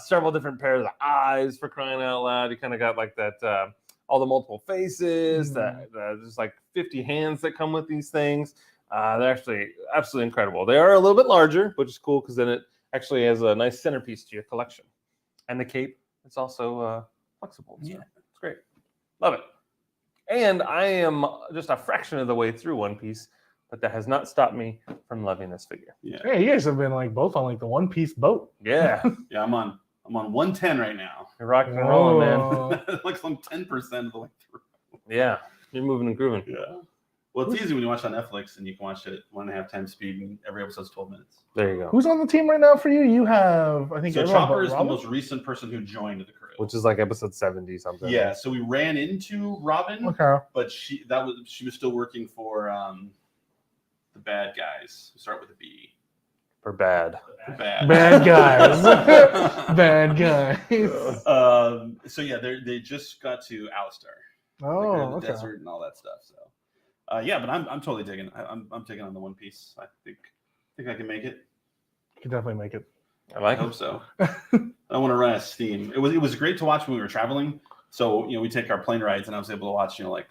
C: several different pairs of eyes, for crying out loud. You kind of got like that, all the multiple faces, there's like 50 hands that come with these things. They're actually absolutely incredible. They are a little bit larger, which is cool because then it actually has a nice centerpiece to your collection. And the cape, it's also flexible. So it's great. Love it. And I am just a fraction of the way through One Piece, but that has not stopped me from loving this figure.
A: Yeah.
B: Hey, you guys have been like both on like the One Piece boat.
C: Yeah.
A: Yeah, I'm on 110 right now.
C: You're rocking and rolling, man.
B: Oh.
A: Like some 10% of the way through.
C: Yeah. You're moving and grooving.
A: Yeah. Well, it's easy when you watch on Netflix and you can watch it 1.5 times speed and every episode's 12 minutes.
C: There you go.
B: Who's on the team right now for you? You have, I think,
A: So
B: everyone
A: Chopper
B: but
A: is the
B: Robin?
A: most recent person who joined the crew.
C: Which is like episode 70 something.
A: Yeah, so we ran into Robin,
B: Okay.
A: but she was still working for the bad guys who start with a B.
C: For bad.
A: The bad.
B: Bad guys. Bad guys.
A: So yeah, they just got to Alistar.
B: Oh,
A: Like they're in the
B: okay.
A: desert and all that stuff. So yeah, but I'm totally digging. I'm taking on the One Piece. I think I can make it.
B: You can definitely make it.
C: I
A: I
C: like
A: hope
C: it.
A: so. I want to run out of steam. It was great to watch when we were traveling. So we take our plane rides, and I was able to watch like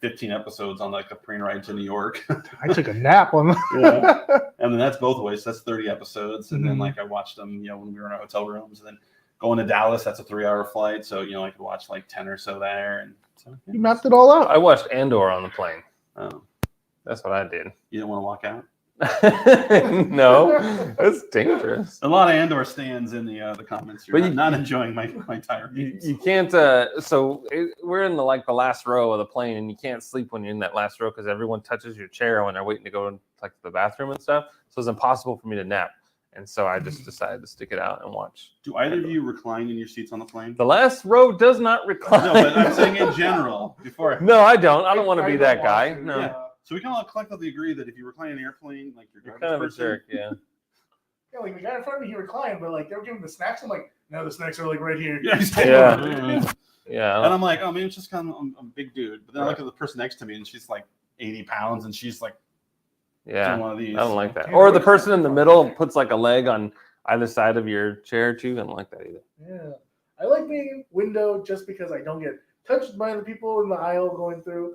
A: 15 episodes on like a plane ride to New York.
B: I took a nap on
A: Yeah. And then that's both ways. So that's 30 episodes, and then
B: Mhm.
A: like I watched them, when we were in our hotel rooms, and then going to Dallas. That's a 3-hour flight, so I could watch like 10 or so there, and so
B: You mapped it all out.
C: I watched Andor on the plane.
A: Oh,
C: That's what I did.
A: you didn't want to walk out.
C: No, that's dangerous.
A: A lot of Andor stands in the comments. You're
C: But
A: not enjoying my entire
C: You can't. We're in the last row of the plane, and you can't sleep when you're in that last row because everyone touches your chair when they're waiting to go to like the bathroom and stuff. So it's impossible for me to nap, and so I just decided to stick it out and watch.
A: Do either of you recline in your seats on the plane?
C: The last row does not recline.
A: No, but I'm saying in general. Before.
C: No, I don't. I don't want to be
B: don't
C: that
B: want
C: guy.
B: to,
C: No,
A: Yeah. So we can all collectively agree that if you recline in an airplane, like you're
C: you're kind of a jerk. Yeah.
B: Yeah, like the guy in front of me, he reclined, but like they were giving the snacks. I'm like, no, the snacks are like right here.
A: Yeah.
C: Yeah. Yeah.
A: And I'm like, oh, maybe it's just kind of I'm a big dude. But then I look at the person next to me, and she's like 80 pounds, and she's like
C: Yeah.
A: doing one of these.
C: I don't like that.
B: Yeah,
C: Or the
B: what's
C: person
B: that?
C: in the middle puts like a leg on either side of your chair too. I don't like that either.
B: Yeah, I like being window just because I don't get touched by the people in the aisle going through.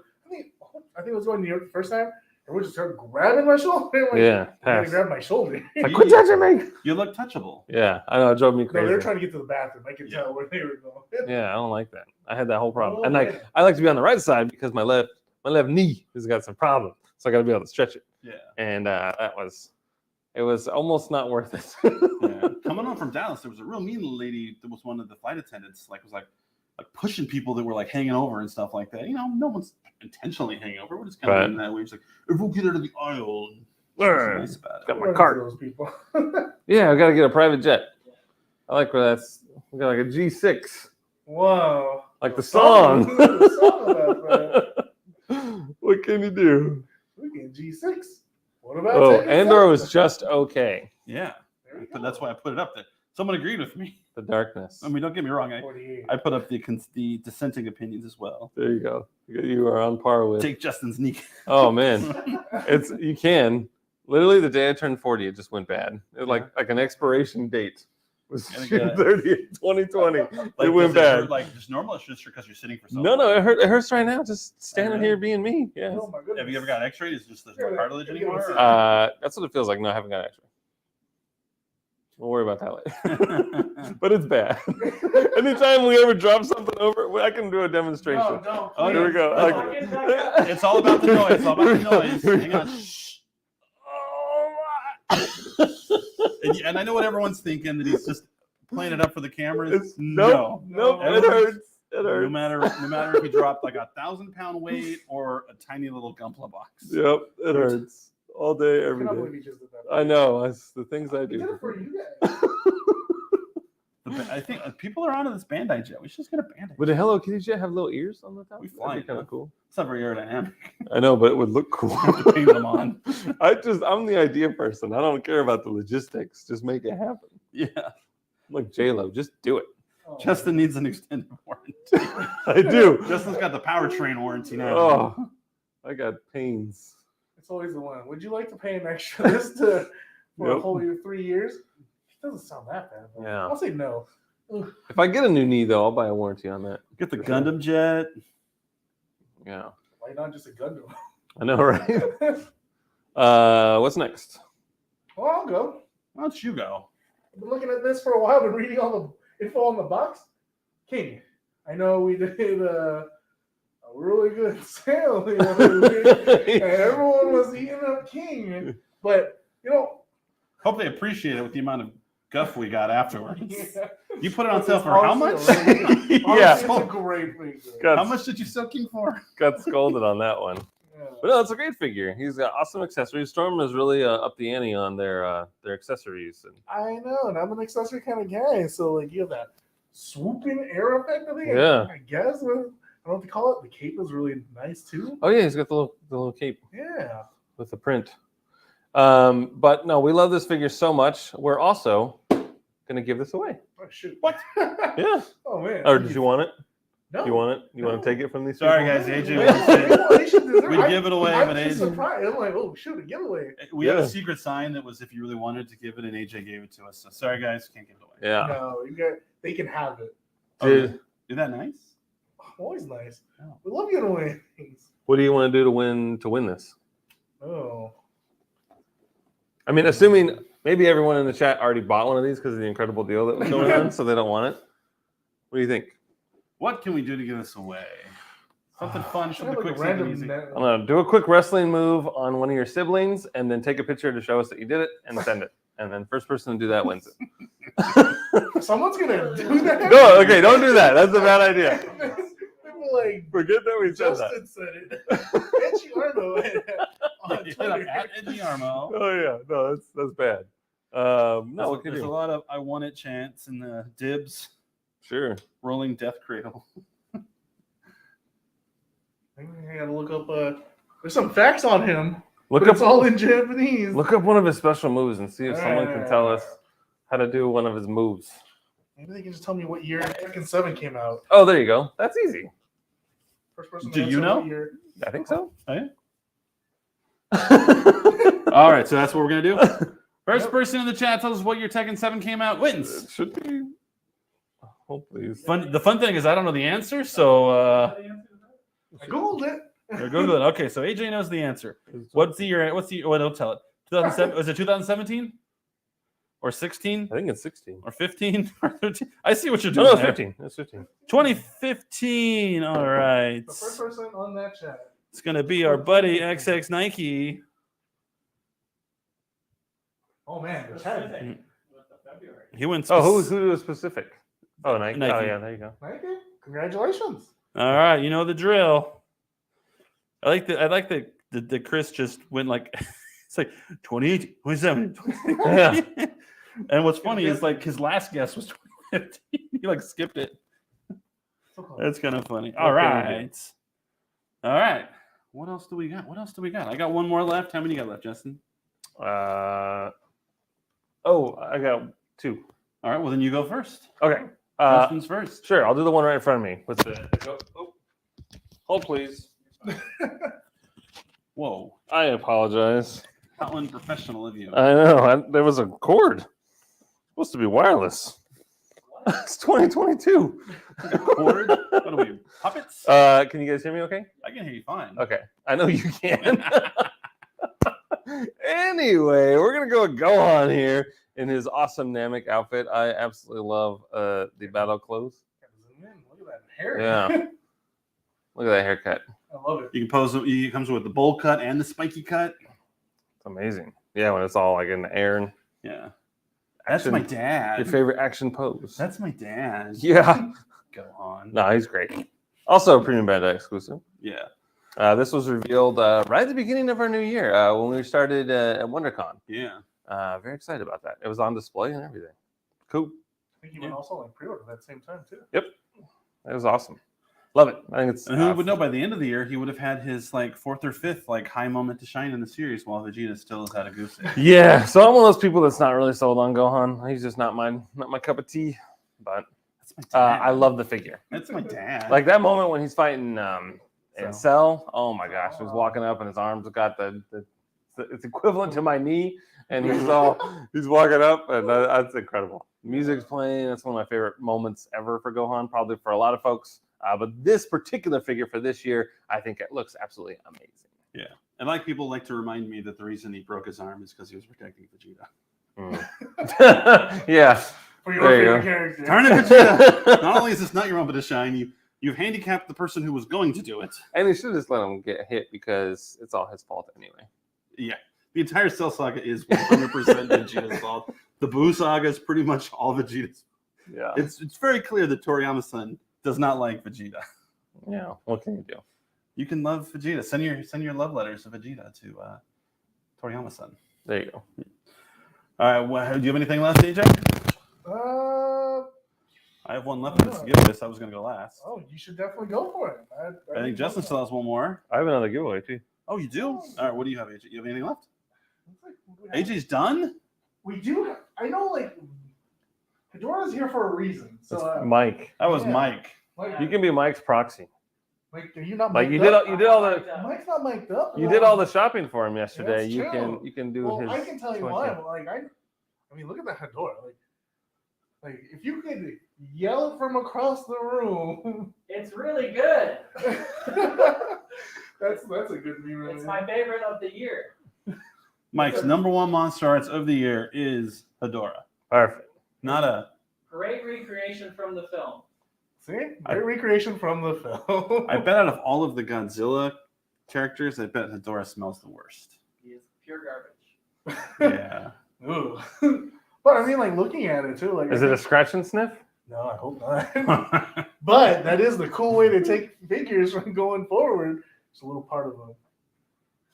B: I think it was going to New York the first time. Everyone just started grabbing my shoulder. Like,
C: Yeah.
B: They
C: Pass.
B: grabbed my shoulder.
C: Like, quit touching me.
A: You look touchable.
C: Yeah, I know. It drove me
B: No, they were
C: crazy.
B: trying to get to the bathroom. I could tell where they were going.
C: Yeah, I don't like that. I had that whole problem.
B: Oh,
C: And
B: man.
C: I like to be on the right side because my left knee has got some problem. So I got to be able to stretch it.
A: Yeah.
C: And it was almost not worth it.
A: Yeah. Coming on from Dallas, there was a real mean lady that was one of the flight attendants. Was pushing people that were like hanging over and stuff like that. No one's intentionally hanging over. We're just kind
C: Right.
A: of in that way. She's like, everyone get out of the aisle.
C: Urgh.
A: Nice about it.
C: Got my
B: Run
C: cart.
B: into Those people.
C: Yeah, I got to get a private jet. I like where we got like a G6,
B: Whoa.
C: like the song.
B: The song about that.
C: What can you do?
B: We get G6. What about
C: Oh,
B: taking
C: Andor
B: seven?
C: was just okay.
A: Yeah.
B: There we
A: But
B: go.
A: that's why I put it up there. Someone agreed with me.
C: The darkness.
A: I mean, don't get me wrong.
B: 48.
A: I put up the dissenting opinions as well.
C: There you go. You are on par with.
A: Take Justin's knee.
C: Oh man, you can literally the day I turned 40, it just went bad. It like an expiration date was
A: And
C: June
A: again-
C: 30th, 2020.
A: Like,
C: it went
A: does hurt,
C: bad.
A: like just normal, or just because you're sitting for so
C: No,
A: long?
C: it hurts right now. Just standing
A: Really?
C: here being me. Yes.
B: Oh my goodness.
A: Have you ever got X-rayed? Is just there's no
B: Yeah,
A: cartilage
B: yeah,
A: anymore?
B: yeah.
C: That's what it feels like. No, I haven't got X-ray. We'll worry about that later.
A: Or-
C: But it's bad. Anytime we ever drop something over, I can do a demonstration.
B: No, don't.
A: Oh,
C: Here we go.
A: Like-
C: Okay.
A: it's all about the noise. It's all about the noise.
C: Here we
A: Hang
C: go.
A: on. Shh. And I know what everyone's thinking, that he's just playing it up for the cameras.
C: Nope,
B: No.
C: it hurts. It
A: No
C: hurts.
A: matter if you drop like 1,000-pound weight or a tiny little Gunpla box.
C: Yep, it hurts all day,
B: I
C: every
B: cannot
C: day.
B: believe he just did that.
C: I know. It's the things I
B: He did
C: do.
B: it for you guys.
A: I think people are onto this Bandai jet. We should just get a Bandai.
C: Would a Hello Kitty jet have little ears on the top?
A: We
C: That'd
A: fly
C: be
A: it,
C: kind
A: huh?
C: of cool.
A: It's not very aerodynamic.
C: I know, but it would look cool.
A: Have to paint them on.
C: I'm the idea person. I don't care about the logistics. Just make it happen.
A: Yeah.
C: I'm like J-Lo, just do it.
B: Oh.
A: Justin needs an extended warranty.
C: I do.
A: Justin's got the powertrain warranty now.
C: Oh, I got pains.
B: It's always the one. Would you like to pay an extra this for a
C: Yep.
B: whole year, 3 years? It doesn't sound that bad. But
C: Yeah.
B: I'll say no.
C: If I get a new knee, though, I'll buy a warranty on that.
A: Get the Gundam jet.
C: Yeah.
B: Why not just a Gundam?
C: I know, right? What's next?
B: Well, I'll go.
A: Why don't you go?
B: I've been looking at this for a while. Been reading all the info on the box. King. I know we did a really good sale the other week, and everyone was eating up King. But
A: Hope they appreciate it with the amount of guff we got afterwards.
B: yeah.
A: You put it on sale for how much?
B: Honestly,
C: Yeah.
B: it's a great figure.
C: Got,
A: How much did you sell King for?
C: got scolded on that one.
B: Yeah.
C: But no, it's a great figure. He's got awesome accessories. Storm is really up the ante on their accessories. And
B: I know, and I'm an accessory kind of guy, so like you have that swooping air effect. I think.
C: Yeah.
B: I guess. I don't know what to call it. The cape is really nice too.
C: oh yeah, he's got the little cape
B: Yeah.
C: with the print. But no, we love this figure so much. We're also gonna give this away.
B: Oh shoot.
A: What?
C: Yeah.
B: Oh man.
C: Or did you want it?
B: No.
C: You want it? You want
B: No.
C: to take it from these
A: Sorry,
C: people?
A: guys. AJ
B: Wait,
A: was saying
B: they should do that.
A: we'd give it away,
B: I'm
A: but
B: just
A: AJ,
B: surprised. I'm like, oh shoot, a giveaway.
A: we had
C: Yeah.
A: a secret sign that was if you really wanted to give it, and AJ gave it to us. So sorry, guys, can't give it away.
C: Yeah.
B: No, they can have it.
C: Did,
A: Is that nice?
B: Always nice.
A: Oh.
B: We love giving away things.
C: what do you want to do to win this?
B: Oh.
C: I mean, assuming maybe everyone in the chat already bought one of these because of the incredible deal that was going on, so they don't want it. What do you think?
A: What can we do to give this away? Something fun,
B: Should
A: something
B: have
A: quick,
B: like a
A: something
B: random
A: easy.
B: net.
C: I'm gonna do a quick wrestling move on one of your siblings, and then take a picture to show us that you did it, and send it. And then first person to do that wins it.
B: Someone's gonna do that.
C: No, okay, don't do that. That's a bad idea.
B: People like
C: Forget that we said that.
B: Justin said it. And you are though. On
A: Hit up
B: Twitter.
A: at Eddie Armo.
C: Oh yeah, no, that's bad. No,
A: There's,
C: what can
A: there's a
C: you?
A: lot of I want it chants and the dibs,
C: Sure.
A: rolling death cradle.
B: I gotta look up. There's some facts on him,
C: Look
B: but
C: up
B: it's all in Japanese.
C: Look up one of his special moves and see if someone can tell us
B: Uh,
C: how to do one of his moves.
B: Maybe they can just tell me what year Tekken 7 came out.
C: Oh, there you go. That's easy.
B: First person.
A: Do
B: to
A: you
B: answer
A: know?
B: what year.
C: I think so.
A: Oh, yeah? All right, so that's what we're gonna do. First
B: Yep.
A: person in the chat tells us what year Tekken 7 came out wins.
C: It should be. Hopefully.
A: The fun thing is I don't know the answer, so
B: I googled it.
A: Google it. Okay, so AJ knows the answer. What's the year? Well, don't tell it. 2007. Was it 2017 or 16
C: I think it's 16.
A: or 15 or 13? I see what you're
C: No,
A: doing.
C: no, it's
A: there.
C: 15. It's 15.
A: 2015. All right.
B: The first person on that chat.
A: It's gonna be our buddy XX Nike.
B: Oh man, the chat.
A: He went.
C: Oh, who was specific? Oh, Nike.
A: Nike.
C: Oh, yeah, there you go.
B: Nike, congratulations.
A: All right, you know the drill. I like that Chris just went like it's like 28, 27.
C: Yeah.
A: And what's funny is like his last guess was 2015. He like skipped it.
B: So close.
A: That's kind of funny. All
C: Okay.
A: right. All right. What else do we got? I got one more left. How many you got left, Justin?
C: I got 2.
A: All right, well then you go first.
C: Okay.
A: First things first.
C: Sure, I'll do the one right in front of me. With the oh. Hold, please.
A: Whoa,
C: I apologize.
A: how unprofessional of you.
C: I know. There was a cord. Supposed to be wireless. It's 2022.
A: A cord? What are we, puppets?
C: Can you guys hear me okay?
A: I can hear you fine.
C: Okay. I know you can. Anyway, we're going to go with Gohan here in his awesome Namek outfit. I absolutely love the battle clothes.
B: Zoom in. Look at that hair.
C: Yeah. Look at that haircut.
B: I love it.
A: You can pose. It comes with the bowl cut and the spiky cut.
C: It's amazing. Yeah, when it's all like in the air. And
A: Yeah, that's
C: Action-
A: my dad.
C: your favorite action pose.
A: That's my dad.
C: Yeah.
A: Go on.
C: No, he's great. Also a premium Bandai exclusive.
A: Yeah.
C: This was revealed right at the beginning of our new year when we started at WonderCon.
A: Yeah.
C: Very excited about that. It was on display and everything. Cool.
B: I think you would also like pre-order at that same time too.
C: It was awesome. Love it. I think it's.
A: And who would know? By the end of the year, he would have had his like fourth or fifth like high moment to shine in the series, while Vegeta still has had a goose egg.
C: Yeah. So I'm one of those people that's not really sold on Gohan. He's just not my cup of tea. But
A: That's my dad.
C: I love the figure.
A: That's my dad.
C: Like that moment when he's fighting in
A: Cell.
C: Cell. Oh my gosh, he's walking up and his arms got the it's equivalent to my knee, and he's walking up, and that's incredible. Music's playing. That's one of my favorite moments ever for Gohan, probably for a lot of folks. But this particular figure for this year, I think it looks absolutely amazing.
A: Yeah. And like people like to remind me that the reason he broke his arm is because he was protecting Vegeta.
C: Yeah.
B: For
C: There you
B: your favorite
C: go.
B: character.
A: Darn it, Vegeta! Not only is this not your moment to shine, you've handicapped the person who was going to do it.
C: And he should just let him get hit because it's all his fault anyway.
A: Yeah. The entire Cell saga is 100% Vegeta's fault. The Buu saga is pretty much all Vegeta's.
C: Yeah.
A: It's very clear that Toriyama-san does not like Vegeta.
C: Yeah. What can you do?
A: You can love Vegeta. Send your love letters to Vegeta to Toriyama-san.
C: There you go.
A: All right. Do you have anything left, AJ? I have one left to give this. I was going to go last.
B: Oh, you should definitely go for it.
A: I think Justin still has one more.
C: I have another giveaway too.
A: Oh, you do? All right. What do you have, AJ? You have anything left?
B: AJ,
A: AJ's done?
B: we do. I know, like, Hedora's here for a reason. So,
C: It's Mike.
A: That was
B: Yeah.
A: Mike.
B: like,
C: You can be Mike's proxy.
B: like, are you not
C: Like
B: mic'd
C: you did
B: up?
C: all the
B: Mike's not mic'd up.
C: you did all the shopping for him yesterday.
B: That's
C: You
B: true.
C: can do
B: Well,
C: his.
B: I can tell you
C: choice,
B: why.
C: yeah.
B: But like, I mean, look at that Hedora. Like if you could yell it from across the room,
D: It's really good.
B: that's a good meme. Right
D: It's
B: there.
D: my favorite of the year.
A: Mike's number one monster arts of the year is Hedora.
C: Perfect.
A: Not a.
D: Great recreation from the film.
B: See, great recreation from the film.
A: I bet out of all of the Godzilla characters, I bet Hedora smells the worst.
D: He is pure garbage.
A: Yeah.
B: Ooh. But I mean, like looking at it too, like
C: Is it a scratch and sniff?
B: No, I hope not. But that is the cool way to take figures from going forward. It's a little part of them.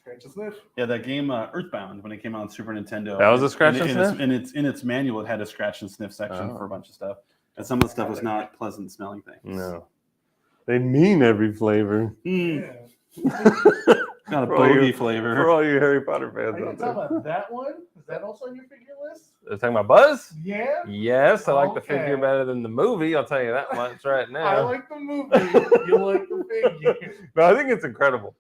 B: Scratch and sniff.
A: Yeah, that game Earthbound when it came out on Super Nintendo.
C: That was a scratch and
A: its-
C: sniff?
A: In its manual, it had a scratch and sniff section
C: Oh.
A: for a bunch of stuff, and some of the stuff was not pleasant smelling things.
C: No. They mean every flavor.
A: Mm,
B: Yeah.
A: got a
C: For all
A: bogey
C: you-
A: flavor.
C: For all you Harry Potter
B: Are
C: fans
B: you
C: out
B: talking
C: there.
B: about that one? Is that also on your figure list?
C: Are you talking about Buzz?
B: Yeah.
C: Yes, I like the
B: Okay.
C: figure better than the movie. I'll tell you that much right
B: I
C: now.
B: like the movie. You like the figure.
C: No, I think it's incredible.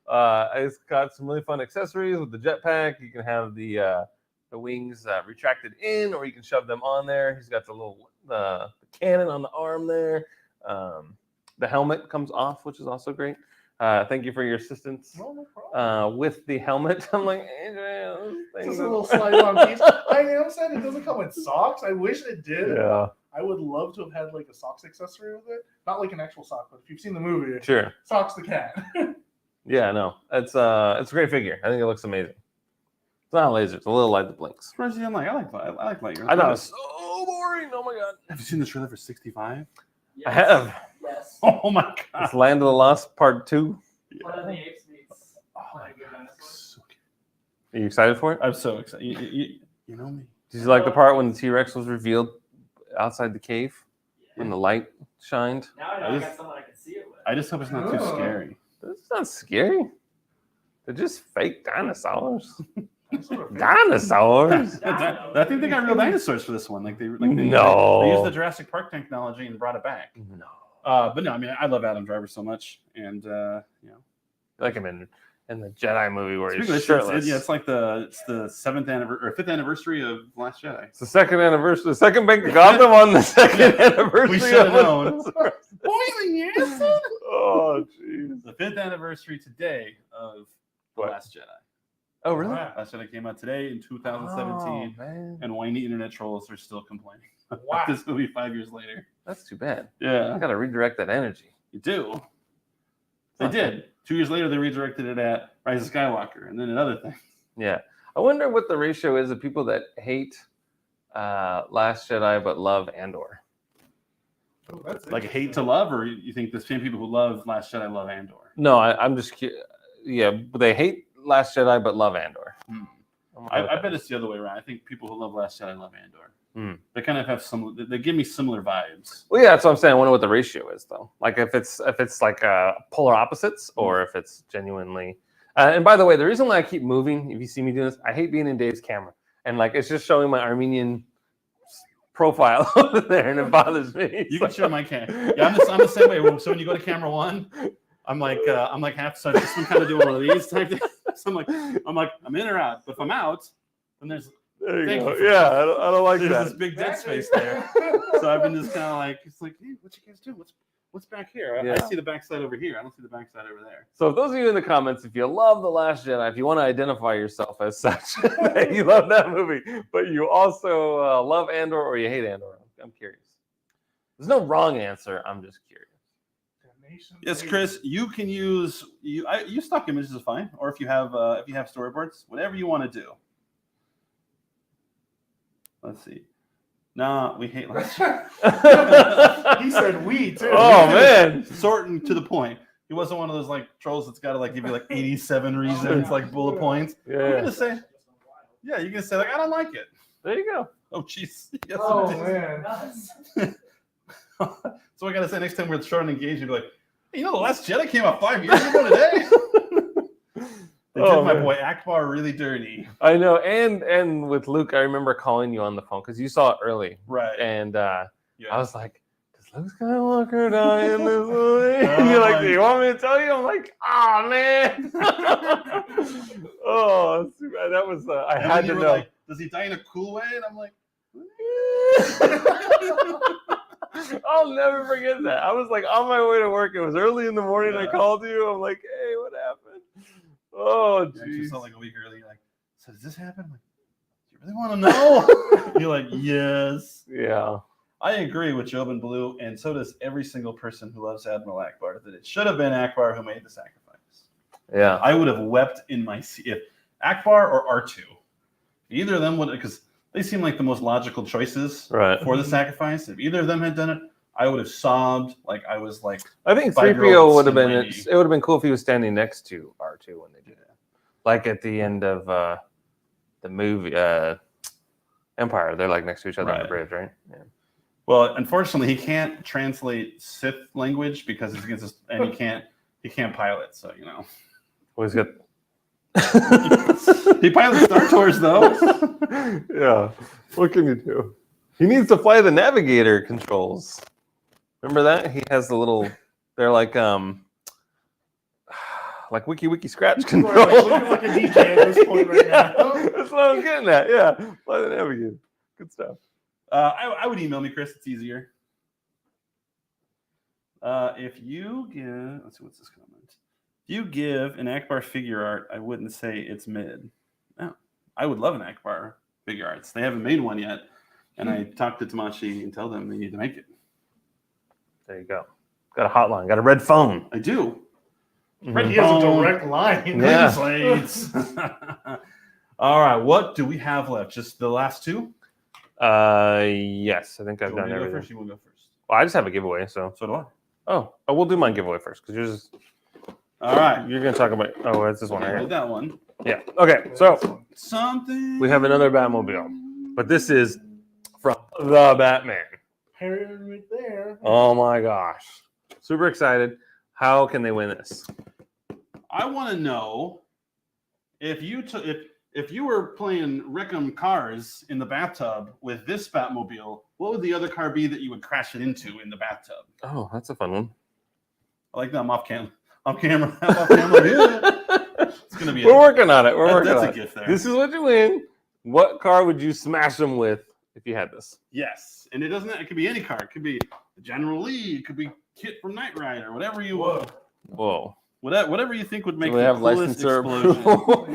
C: It's got some really fun accessories with the jetpack. You can have the wings retracted in, or you can shove them on there. He's got the little the cannon on the arm there. The helmet comes off, which is also great. Thank you for your assistance
B: No, no problem.
C: with the helmet. I'm like, Adrian,
B: Just a little slide-on piece. I am sad it doesn't come with socks. I wish it did.
C: Yeah,
B: I would love to have had like a socks accessory with it. Not like an actual sock, but if you've seen the movie,
C: sure.
B: Socks the cat.
C: Yeah, no, it's a great figure. I think it looks amazing. It's not a laser. It's a little light that blinks.
A: Surprised you didn't like. I like Lightyear.
C: I know it's so boring. Oh my god.
A: Have you seen the trailer for 65?
C: I have.
D: Yes.
A: Oh my god!
C: It's Land of the Lost Part 2.
D: Planet of the Apes meets
A: Oh my
D: Planet of the
A: god!
D: Dinosaurs.
A: So good.
C: Are you excited for it?
A: I'm so excited. You know me.
C: Did you like the part when the T-Rex was revealed outside the cave when the light shined?
D: Now I know
A: I
D: I
A: just-
D: got someone I can see it with.
A: I just hope it's not too
B: Oh.
A: scary.
C: It's not scary. They're just fake dinosaurs. Dinosaurs?
A: I think they got real dinosaurs for this one. Like they
C: No.
A: they used the Jurassic Park technology and brought it back.
C: No.
A: But no, I mean I love Adam Driver so much, and you know.
C: Like him in the Jedi movie where
A: Speaking
C: he's
A: of
C: shirtless.
A: it's like the 7th anniversary or 5th anniversary of Last Jedi.
C: It's the second anniversry. The second Bank of Gotham on the second anniversary.
A: We should have
C: of
A: known.
B: Boiling acid.
C: Oh, jeez.
A: The 5th anniversary today of The
C: What?
A: Last Jedi.
C: Oh, really?
A: Last Jedi came out today in 2017,
C: Oh, man.
A: and whiny internet trolls are still complaining about
B: Wow.
A: this movie 5 years later.
C: That's too bad. I
A: Yeah,
C: got to redirect that energy.
A: you do. They did. 2 years later, they redirected it at Rise of Skywalker, and then another thing.
C: Yeah. I wonder what the ratio is of people that hate Last Jedi but love Andor.
B: Oh, that's
A: Like hate to love, or you think the same people who love Last Jedi love Andor?
C: No, I'm just yeah, they hate Last Jedi but love Andor.
A: Hmm.
C: I'm
A: I
C: okay with
A: bet it's the other way around. I think people who love Last Jedi love Andor.
C: Hmm.
A: They kind of have some. They give me similar vibes.
C: Well, yeah, that's what I'm saying. I wonder what the ratio is, though. Like if it's like polar opposites, or if it's genuinely. And by the way, the reason why I keep moving, if you see me doing this, I hate being in Dave's camera, and like it's just showing my Armenian profile over there, and it bothers me.
A: You can show my camera. Yeah, I'm the same way. So when you go to camera one, I'm like half. So I'm kind of doing one of these type things. So I'm in or out. But if I'm out, then there's
C: There you
A: Thank
C: go.
A: you for
C: Yeah,
A: that.
C: I don't like
A: this
C: that.
A: big dead space there. So I've been just kind of like, it's like, hey, what you guys doing? What's back here? I
C: Yeah.
A: see the backside over here. I don't see the backside over there.
C: So, if those of you in the comments, if you love The Last Jedi, if you want to identify yourself as such, that you love that movie, but you also love Andor or you hate Andor, I'm curious. There's no wrong answer. I'm just curious.
A: Yes, Chris, you can use you stock images is fine, or if you have storyboards, whatever you want to do. Let's see. Nah, we hate Last Jedi.
B: He said we too.
C: Oh, man.
A: Sorting to the point. He wasn't one of those like trolls that's got to like give you like 87 reasons, like bullet points. I'm
C: Yeah.
A: gonna say, yeah, you're gonna say like I don't like it.
C: There you go.
A: Oh, jeez. Yes,
B: Oh
A: it is.
B: man.
D: Nuts.
A: So I gotta say next time we're short and engaged, you'd be like, hey, you know, The Last Jedi came out 5 years ago today. They
C: Oh,
A: did my
C: man.
A: boy Akbar really dirty.
C: I know. And with Luke, I remember calling you on the phone because you saw it early.
A: Right.
C: And
A: Yeah.
C: I was like, does Luke Skywalker die in this movie? And you're like, do you want me to tell you? I'm like, oh, man. Oh, that's too bad. That was, I
A: And
C: had
A: then you
C: to
A: were
C: know.
A: like, does he die in a cool way? And I'm like,
C: I'll never forget that. I was like on my way to work. It was early in the morning. I
A: Yeah.
C: called you. I'm like, hey, what happened? Oh,
A: you actually
C: jeez.
A: saw like a week early. You're like, so does this happen? I'm like, do you really want to know? You're like, yes.
C: Yeah.
A: I agree with Job and Blue, and so does every single person who loves Admiral Akbar, that it should have been Akbar who made the sacrifice.
C: Yeah.
A: I would have wept in my seat if Akbar or R2. Either of them would, because they seem like the most logical choices
C: Right.
A: for the sacrifice. If either of them had done it, I would have sobbed like I was like,
C: I think
A: 5-year-old
C: 3PO would have been.
A: Slim
C: It would have been cool if he was standing next to R2 when they did it, like at the end of the movie Empire. They're like next to each other on the
A: Right.
C: bridge, right? Yeah.
A: well, unfortunately, he can't translate Sith language because it's against us, and he can't pilot. So you know,
C: Well, he's got.
A: he pilots Star Tours though.
C: Yeah. What can you do? He needs to fly the navigator controls. Remember that? He has the little. They're like wiki scratch controls.
B: Looking like a DJ at this point right now.
C: That's what I'm getting at. Yeah, fly the navigator. Good stuff.
A: I would email me, Chris. It's easier. If you give, let's see, what's this comment? If you give an Akbar figure art, I wouldn't say it's mid. No, I would love an Akbar figure arts. They haven't made one yet, and I talked to Tamashi and tell them they need to make it.
C: There you go. Got a hotline. Got a red phone.
A: I do.
B: He has a direct line.
C: Yeah.
A: Slates. All right, what do we have left? Just the last two?
C: Yes, I think I've
A: You want
C: done
A: me to go
C: everything.
A: first? You want to go first?
C: Well, I just have a giveaway, so.
A: So do I.
C: Oh, we'll do mine giveaway first because
A: All right.
C: you're gonna talk about. Oh, it's this one
A: I
C: right
A: did
C: here.
A: that one.
C: Yeah. Okay. So
A: Something.
C: we have another Batmobile, but this is from the Batman.
B: Harry right there.
C: Oh my gosh! Super excited. How can they win this?
A: I want to know if you took if if you were playing Wreck-'em Cars in the bathtub with this Batmobile, what would the other car be that you would crash it into in the bathtub?
C: Oh, that's a fun one.
A: I like that. I'm off camera. Yeah. It's gonna be.
C: We're working on it. That's
A: a gift there.
C: This is what you win. What car would you smash them with if you had this?
A: Yes, and it doesn't. It could be any car. It could be General Lee. It could be Kit from Knight Rider. Whatever you want.
C: Whoa.
A: Whatever you think would make
C: Do we
A: the
C: have
A: coolest
C: licensor
A: explosion.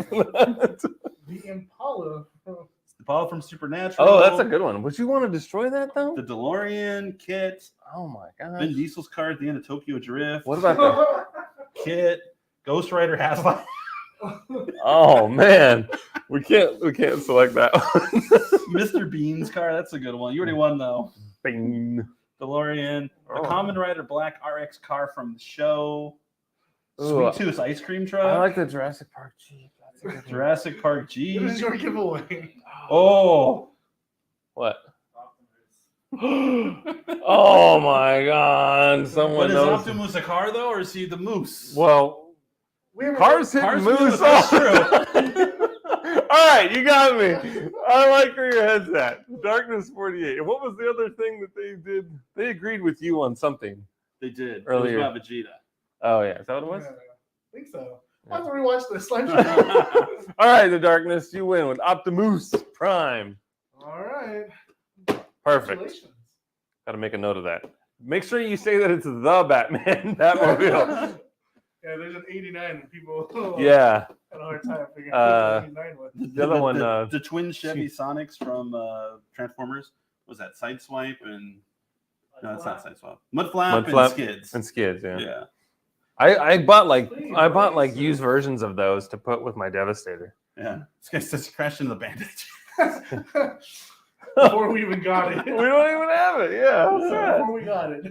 B: The Impala.
A: The ball from Supernatural.
C: Oh, that's a good one. Would you want to destroy that though?
A: The DeLorean, Kit,
C: Oh my god.
A: Vin Diesel's car at the end of Tokyo Drift.
C: What about the?
A: Kit, Ghost Rider Hazlight.
C: Oh man, we can't select that one.
A: Mr. Bean's car. That's a good one. You already won though.
C: Bing.
A: DeLorean, the
C: Oh.
A: Kamen Rider Black RX car from the show.
C: Ooh,
A: Sweet Tooth ice cream truck.
C: I like the Jurassic Park Jeep. That's a good one.
A: Jurassic Park
B: What is
A: Jeep.
B: your giveaway?
A: Oh.
C: What? Oh my god! Someone
A: But is
C: knows.
A: Optimus a car though, or is he the moose?
C: Well,
B: We have
C: cars hit
A: Cars
C: moose.
A: moose, that's true.
C: All right, you got me. I like where your head's at. Darkness 48. And what was the other thing that they did? They agreed with you on something.
A: They did.
C: Earlier.
A: It was about Vegeta.
C: Oh yeah, is that what it was?
B: I think so. I have to rewatch this. All
C: All right, the Darkness, you win with Optimus Prime.
B: right.
C: Perfect.
B: Congratulations.
C: Got to make a note of that. Make sure you say that it's the Batman Batmobile.
B: Yeah, there's an 89 and people
C: Yeah.
B: had a hard time figuring out what 89 was.
C: The other one,
A: the twin Chevy Sonics from Transformers. Was that Sideswipe and no, it's not Sideswipe. Mudflap and Skids.
C: And Skids, yeah.
A: Yeah.
C: I bought like used versions of those to put with my Devastator.
A: Yeah. This guy says crashed into the bandage.
B: Before we even got it.
C: We don't even have it. Yeah. How sad.
B: Before we got it.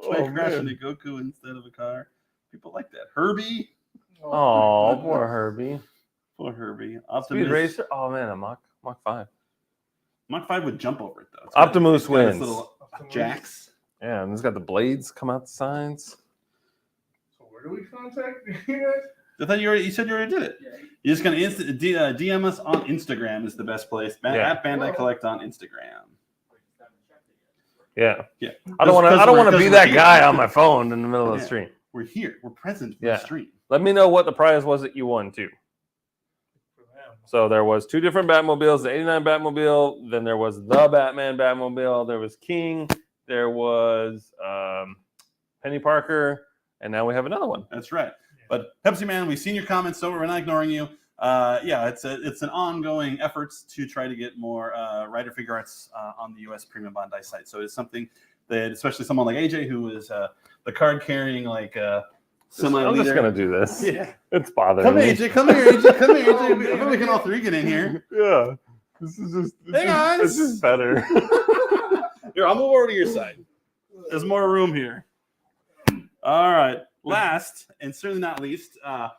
A: Like crashing
C: man.
A: into Goku instead of a car. People like that. Herbie.
C: Oh, poor Herbie.
A: Poor Herbie.
C: Speed
A: Optimus.
C: Racer. Oh man, a Mach 5.
A: Mach 5 would jump over it though. It's got-
C: Optimus
A: it's got its
C: wins.
A: Little jacks.
C: Yeah, and it's got the blades come out the sides.
B: So where do we contact you guys?
A: I thought you said you already did it. You're just gonna DM us on Instagram is the best place.
C: Yeah.
A: At Bandai Collect on Instagram.
C: Yeah.
A: Yeah.
C: I don't want to be that
A: here.
C: guy on my phone in the middle of the
A: Yeah.
C: stream.
A: We're here. We're present for
C: Yeah.
A: the stream.
C: Let me know what the prize was that you won too.
B: For them.
C: So there was 2 different Batmobiles, the 89 Batmobile, then there was the Batman Batmobile, there was King, there was Penny Parker, and now we have another one.
A: That's right. But Pepsi Man, we've seen your comments, so we're not ignoring you. Yeah, it's an ongoing efforts to try to get more Rider Figure Arts on the U.S. Premium Bandai site. So it's something that, especially someone like AJ, who is the card carrying like semi-leader.
C: I'm just gonna do this.
A: Yeah.
C: It's bothering
A: Come
C: me.
A: here, AJ. Come here, AJ. Come here, AJ. I think we can all three get in here.
C: Yeah. This is just.
A: Hey, guys.
C: It's just better.
A: Here, I'll move over to your side. There's more room here. All right. Last and certainly not least, I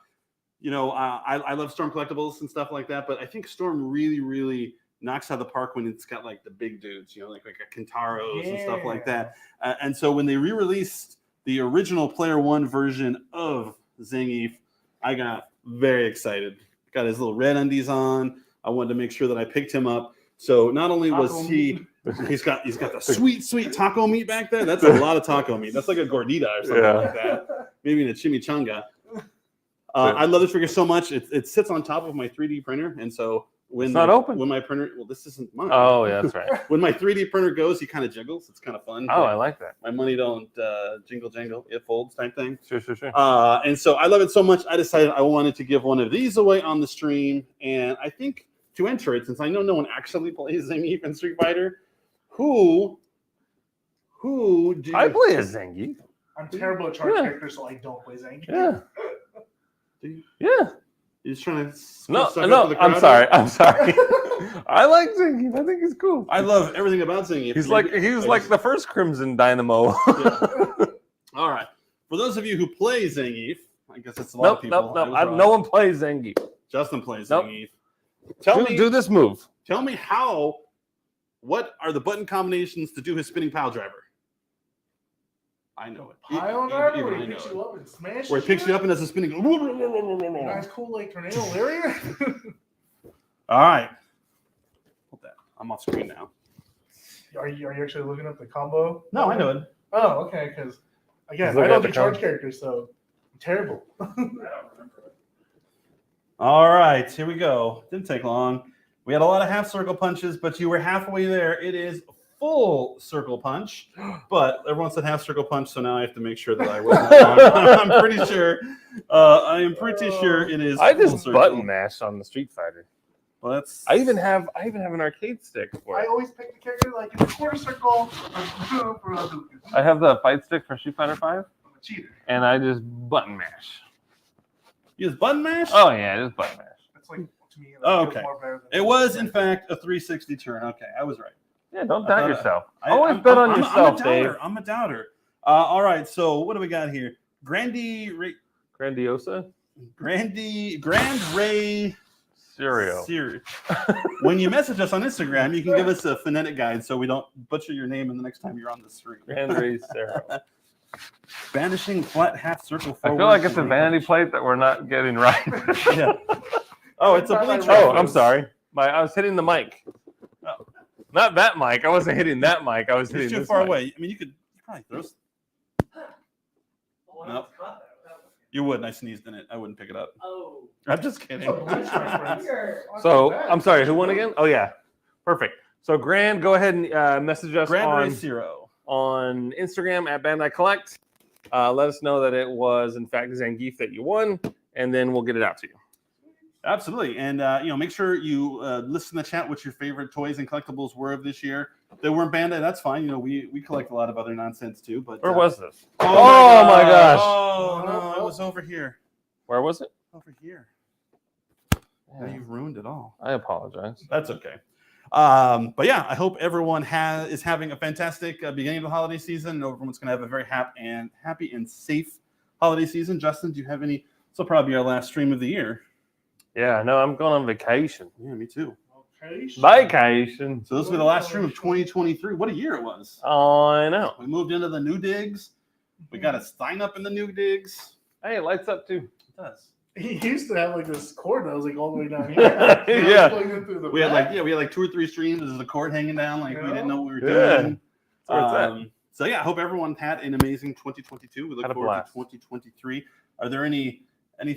A: love Storm Collectibles and stuff like that, but I think Storm really, really knocks out of the park when it's got like the big dudes, like a Kintaros and stuff like that. And so when they re-released the original Player One version of Zangief, I got very excited. Got his little red undies on. I wanted to make sure that I picked him up. So not only was he's got the sweet taco meat back there. That's a lot of taco meat. That's like a gordita or something like that. Maybe in a chimichanga. I love this figure so much. It sits on top of my 3D printer, and so
C: It's not open.
A: When my printer, this isn't mine.
C: Oh, yeah, that's right.
A: When my 3D printer goes, he kind of jiggles. It's kind of fun.
C: Oh, I like that.
A: My money don't jingle jangle. It folds type thing.
C: Sure.
A: And so I love it so much. I decided I wanted to give one of these away on the stream, and I think to enter it, since I know no one actually plays Zangief in Street Fighter, who do
C: I play as Zangief.
B: I'm terrible at chart characters, so I don't play Zangief.
C: Yeah.
A: Do you?
C: Yeah.
A: You're just trying to
C: No,
A: suck up to the
C: I'm
A: crowd?
C: sorry. I like Zangief. I think he's cool.
A: I love everything about Zangief.
C: He was like the first Crimson Dynamo.
A: All right. For those of you who play Zangief, I guess it's a lot of people.
C: No one plays Zangief.
A: Justin plays
C: Nope.
A: Zangief.
C: Do this move.
A: Tell me what are the button combinations to do his spinning pile driver? I know it.
B: Pile
A: Even
B: driver where
A: I
B: he
A: know
B: picks
A: it.
B: you up and smashes
A: Where he picks you up and does a spinning.
B: You guys cool like Tornado Larry?
A: All right. Hold that. I'm off screen now.
B: Are you actually looking up the combo?
A: No, I know it.
B: Oh, okay. Because again,
C: Look
B: I
C: at
B: don't
C: the
B: do charge
C: com-
B: characters, so I'm terrible.
A: All right, here we go. Didn't take long. We had a lot of half circle punches, but you were halfway there. It is full circle punch, but everyone said half circle punch, so now I have to make sure that I wasn't wrong. I'm pretty sure. I am pretty sure it is.
C: I
A: full
C: just
A: circle.
C: button mashed on the Street Fighter.
A: Well, that's.
C: I even have an arcade stick for
B: I
C: it.
B: always pick the character like in a quarter circle.
C: I have the fight stick for Street Fighter 5,
B: I'm a cheater.
C: and I just button mash.
A: You use button mash?
C: Oh yeah, just button mash.
B: That's like to me.
A: Oh,
B: feels
A: okay.
B: more better than
A: It was, in fact, a 360 turn. Okay, I was right.
C: Yeah, don't
A: I
C: doubt
A: thought-
C: yourself.
A: I-
C: Always
A: I'm-
C: bet on
A: I'm-
C: yourself, Dave.
A: I'm a doubter. All right, so what do we got here? Grand
C: Grandiosa
A: Ray
C: cereal.
A: Cereal. When you message us on Instagram, you can give us a phonetic guide so we don't butcher your name in the next time you're on the stream.
C: Grand Race cereal.
A: Vanishing flat half circle
C: I
A: forward.
C: feel like it's a vanity plate that we're not getting right.
A: Yeah. Oh, it's a bleach.
C: Oh, I'm sorry. I was hitting the mic.
A: Oh.
C: Not that mic. I wasn't hitting that mic. I was hitting
A: It's too
C: this
A: far
C: mic.
A: away. I mean, you could probably throw. Nope. You would, and I sneezed in it. I wouldn't pick it up.
E: Oh.
A: I'm just kidding.
C: So I'm sorry. Who won again? Oh yeah, perfect. So Grand, go ahead and message us
A: Grand
C: on
A: Ray Zero.
C: on Instagram at Bandai Collect. Let us know that it was in fact Zangief that you won, and then we'll get it out to you.
A: Absolutely, and make sure you listen to the chat what your favorite toys and collectibles were of this year. They weren't Bandai, that's fine. We collect a lot of other nonsense too. But
C: Where was this?
A: Oh
C: my gosh.
A: Oh no, it was over here.
C: Where was it?
A: Over here. Now you've ruined it all.
C: I apologize.
A: That's okay. But yeah, I hope everyone is having a fantastic beginning of the holiday season, and everyone's going to have a very happy and safe holiday season. Justin, do you have any? This will probably be our last stream of the year.
C: Yeah, no, I'm going on vacation.
A: Yeah, me too.
C: Vacation.
A: So this will be the last stream of 2023. What a year it was.
C: Oh, I know.
A: We moved into the new digs. We got a sign up in the new digs.
C: Hey, it lights up too.
A: It does.
B: He used to have like this cord that was like all the way down
C: Yeah.
B: here.
A: We had like 2 or 3 streams. There's the cord hanging down, like we didn't know what we were
C: Yeah.
A: doing.
C: That's where it's at.
A: So yeah, I hope everyone had an amazing 2022. We look
C: Had a
A: forward
C: blast.
A: to 2023. Are there any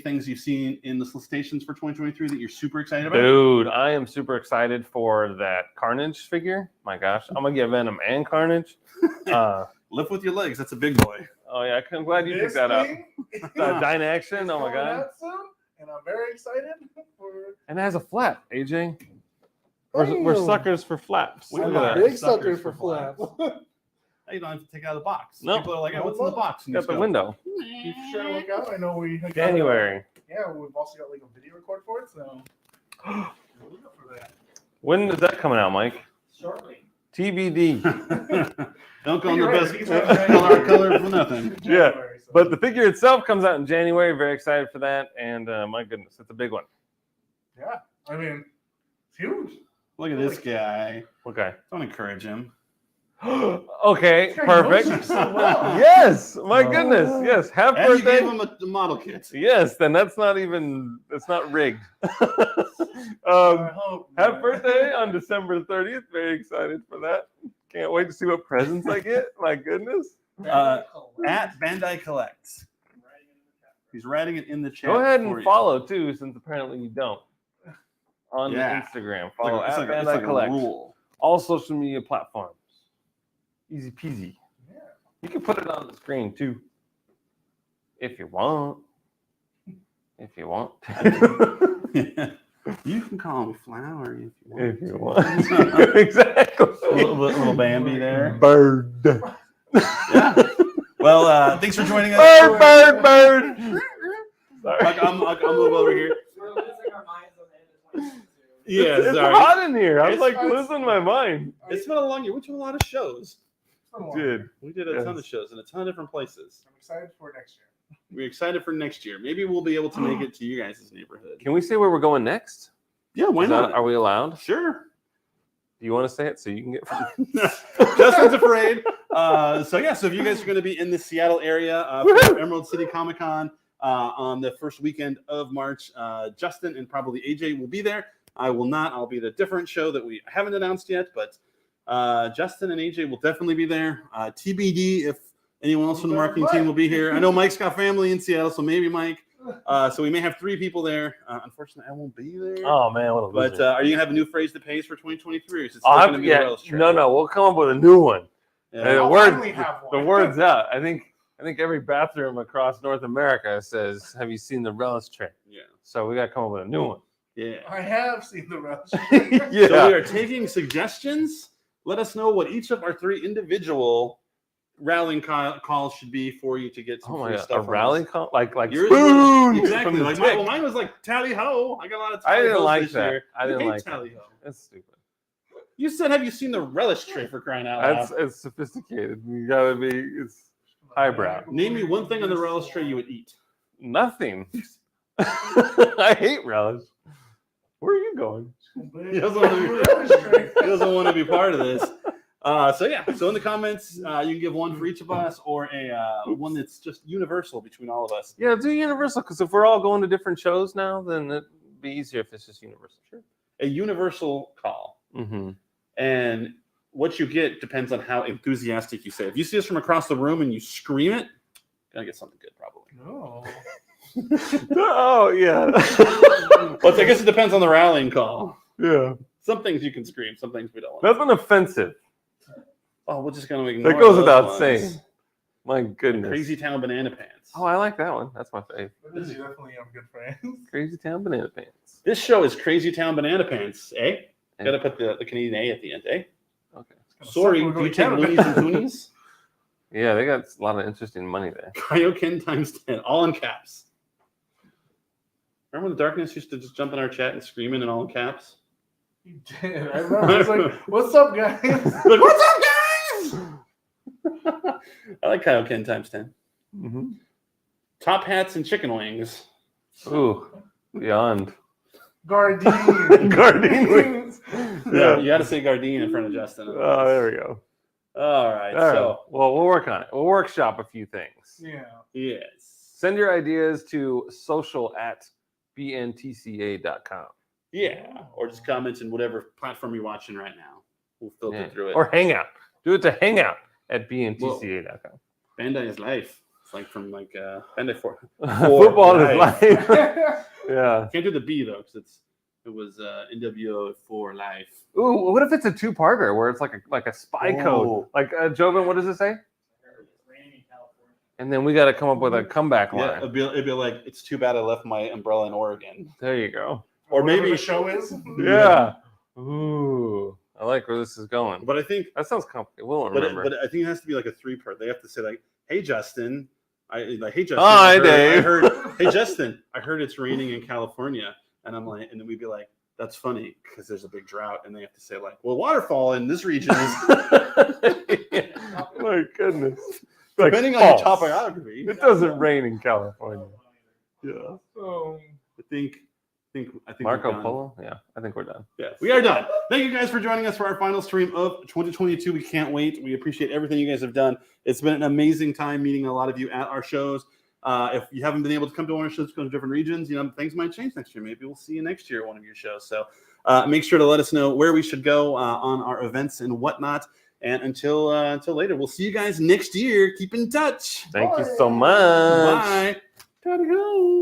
A: things you've seen in the solicitations for 2023 that you're super excited about?
C: Dude, I am super excited for that Carnage figure. My gosh, I'm gonna get Venom and Carnage.
A: Lift with your legs. That's a big boy.
C: Oh yeah, I'm glad you picked that up. Dynaction. Oh my god.
B: And I'm very excited for.
C: And it has a flap, AJ. We're
B: Damn.
C: suckers for flaps.
A: We
B: I'm
C: Look
B: a
C: at
A: are.
C: that.
B: big
A: Suckers
B: sucker
A: for
B: for flaps.
A: You don't have to take it out of the box.
C: Nope.
A: People are like, oh, what's in the box? And you
C: Got
A: just
C: the
A: go,
C: window.
B: Keep sure to look out. I know we got,
C: January.
B: yeah, we've also got like a video record for it, so look out for that.
C: When is that coming out, Mike?
E: Shortly.
C: TBD.
A: Don't go on the
B: You're right,
A: best
B: he's right.
A: color for nothing.
C: Yeah,
B: January, so-
C: But the figure itself comes out in January. Very excited for that. And my goodness, it's a big one.
B: yeah, I mean, it's huge.
A: Look at this guy.
C: Okay.
A: Don't encourage him.
C: Okay,
B: This guy knows
C: perfect.
B: you so well.
C: Yes, my goodness. Yes, happy
A: And you
C: birthday.
A: gave him a model kit.
C: Yes, then it's not rigged.
B: I hope.
C: Happy birthday on December 30th. Very excited for that. Can't wait to see what presents I get. My goodness.
A: At Bandai Collects. He's writing it in the chat.
C: Go ahead
A: for
C: and
A: you.
C: follow too, since apparently you don't. On
A: Yeah.
C: Instagram.
A: It's
C: Follow
A: like,
C: at
A: it's
C: Bandai
A: like a
C: Collect.
A: rule.
C: All social media platforms. Easy peasy.
B: Yeah.
C: You can put it on the screen too. If you want. If you want.
A: You can call me Flower if you want.
C: If you want. Exactly.
A: little Bambi there.
C: Bird.
A: Yeah. Well, thanks for joining us.
C: Bird. Sorry.
A: I'm a little over here.
E: We're losing our minds on the end of 2022.
A: Yeah,
C: It's
A: sorry.
C: hot in here. I'm
A: It's-
C: like losing my mind.
A: It's been a long year. We did a lot of shows.
C: Dude.
A: We did a ton of shows in a ton of different places.
B: I'm excited for next year.
A: We're excited for next year. Maybe we'll be able to make it to you guys' neighborhood.
C: Can we say where we're going next?
A: Yeah, why
C: Is that-
A: not?
C: are we allowed?
A: Sure.
C: Do you want to say it so you can get?
A: Justin's afraid. So if you guys are going to be in the Seattle area for Emerald City Comic Con on the first weekend of March, Justin and probably AJ will be there. I will not. I'll be at a different show that we haven't announced yet, but Justin and AJ will definitely be there. TBD if anyone else from the marketing team will be here. I know Mike's got family in Seattle, so maybe Mike. So we may have 3 people there. Unfortunately, I won't be there.
C: Oh man, what a
A: But
C: loser.
A: are you gonna have a new phrase that pays for 2023? Or is it still gonna be the relish tray?
C: no, we'll come up with a new one.
A: Yeah.
C: The
B: I'll
C: word,
B: finally have
C: the
B: one.
C: word's out. I think every bathroom across North America says, "Have you seen the relish tray?"
A: Yeah.
C: So we got to come up with a new one.
A: Yeah.
B: I have seen the rest.
C: Yeah.
A: So we are taking suggestions. Let us know what each of our 3 individual rallying calls should be for you to get some
C: Oh my
A: free
C: god,
A: stuff.
C: a
A: from
C: rally
A: us.
C: call like
A: Yours
C: spoon
A: was, exactly.
C: from the
A: Like
C: tick.
A: mine was like tally ho. I got a lot of
C: I
A: tally
C: didn't
A: ho's
C: like
A: this
C: that.
A: year.
C: I
A: You
C: didn't
A: hate
C: like
A: tally
C: that.
A: ho.
C: That's stupid.
A: You said, have you seen the relish tray for crying out loud?
C: It's sophisticated. You gotta be. It's highbrow.
A: Name me one thing on the relish tray you would eat.
C: Nothing. I hate relish. Where are you going?
A: He doesn't want to be part of this. So in the comments, you can give one for each of us, or a one that's just universal between all of us.
C: Yeah, do universal, because if we're all going to different shows now, then it'd be easier if it's just universal. Sure.
A: A universal call,
C: Mm-hmm.
A: and what you get depends on how enthusiastic you say. If you see us from across the room and you scream it, gonna get something good, probably.
B: No.
C: Oh yeah.
A: Well, I guess it depends on the rallying call.
C: Yeah.
A: Some things you can scream, some things we don't want.
C: Nothing offensive.
A: Oh, we're just gonna ignore
C: That goes
A: those
C: without
A: ones.
C: saying. My goodness.
A: Crazy Town Banana Pants.
C: Oh, I like that one. That's my favorite.
B: This is definitely have good friends.
C: Crazy Town Banana Pants.
A: This show is Crazy Town Banana Pants, eh?
C: Eh.
A: Gotta put the Canadian A at the end, eh?
C: Okay.
A: Sorry, do you take loonies and toonies?
C: Yeah, they got a lot of interesting money there.
A: Kaioken times 10, all in caps. Remember when the darkness used to just jump in our chat and scream in all in caps?
B: You did. I remember. It's like, what's up, guys?
A: Like, what's up, guys? I like Kaioken times 10.
C: Mm-hmm.
A: Top hats and chicken wings.
C: Ooh, beyond.
B: Gardine.
C: Gardine wings.
A: Yeah, you got to say Gardine in front of Justin.
C: Oh, there we go.
A: All right.
C: All right.
A: So,
C: Well, we'll work on it. We'll workshop a few things.
B: Yeah.
A: yes.
C: Send your ideas to social@bntca.com.
A: Yeah. Or just comment in whatever platform you're watching right now. We'll filter through it.
C: Or Hangout. Do it to hangout@bntca.com.
A: Bandai is life. It's like from Bandai 4.
C: Football is
A: life.
C: life. Yeah.
A: Can't do the B though, because it was NWO for life.
C: Ooh, what if it's a 2-parter where it's like a spy
A: Oh.
C: code? Like Jobin, what does it say? And then we got to come up with a comeback
A: Yeah,
C: line.
A: it'd be like, it's too bad I left my umbrella in Oregon.
C: There you go.
A: Or
B: Whatever
A: maybe
B: the show is.
C: Yeah. Ooh, I like where this is going.
A: But I think,
C: That sounds complicated. We'll remember.
A: but I think it has to be like a 3-part. They have to say like, "Hey Justin, hey Justin,
C: Hi,
A: I heard,
C: Dave."
A: Hey Justin, I heard it's raining in California," and I'm like, and then we'd be like, "That's funny because there's a big drought," and they have to say like, "Well, waterfall in this region is
C: My goodness.
A: depending on your topography."
C: It doesn't rain in California.
A: Yeah,
B: Um,
A: I think
C: Marco
A: we're done.
C: Polo? Yeah, I think we're done.
A: Yeah, we are done. Thank you guys for joining us for our final stream of 2022. We can't wait. We appreciate everything you guys have done. It's been an amazing time meeting a lot of you at our shows. If you haven't been able to come to one of our shows because of different regions, things might change next year. Maybe we'll see you next year at one of your shows. So make sure to let us know where we should go on our events and whatnot. And until later, we'll see you guys next year. Keep in touch.
C: Thank you so much.
A: Bye. Gotta go.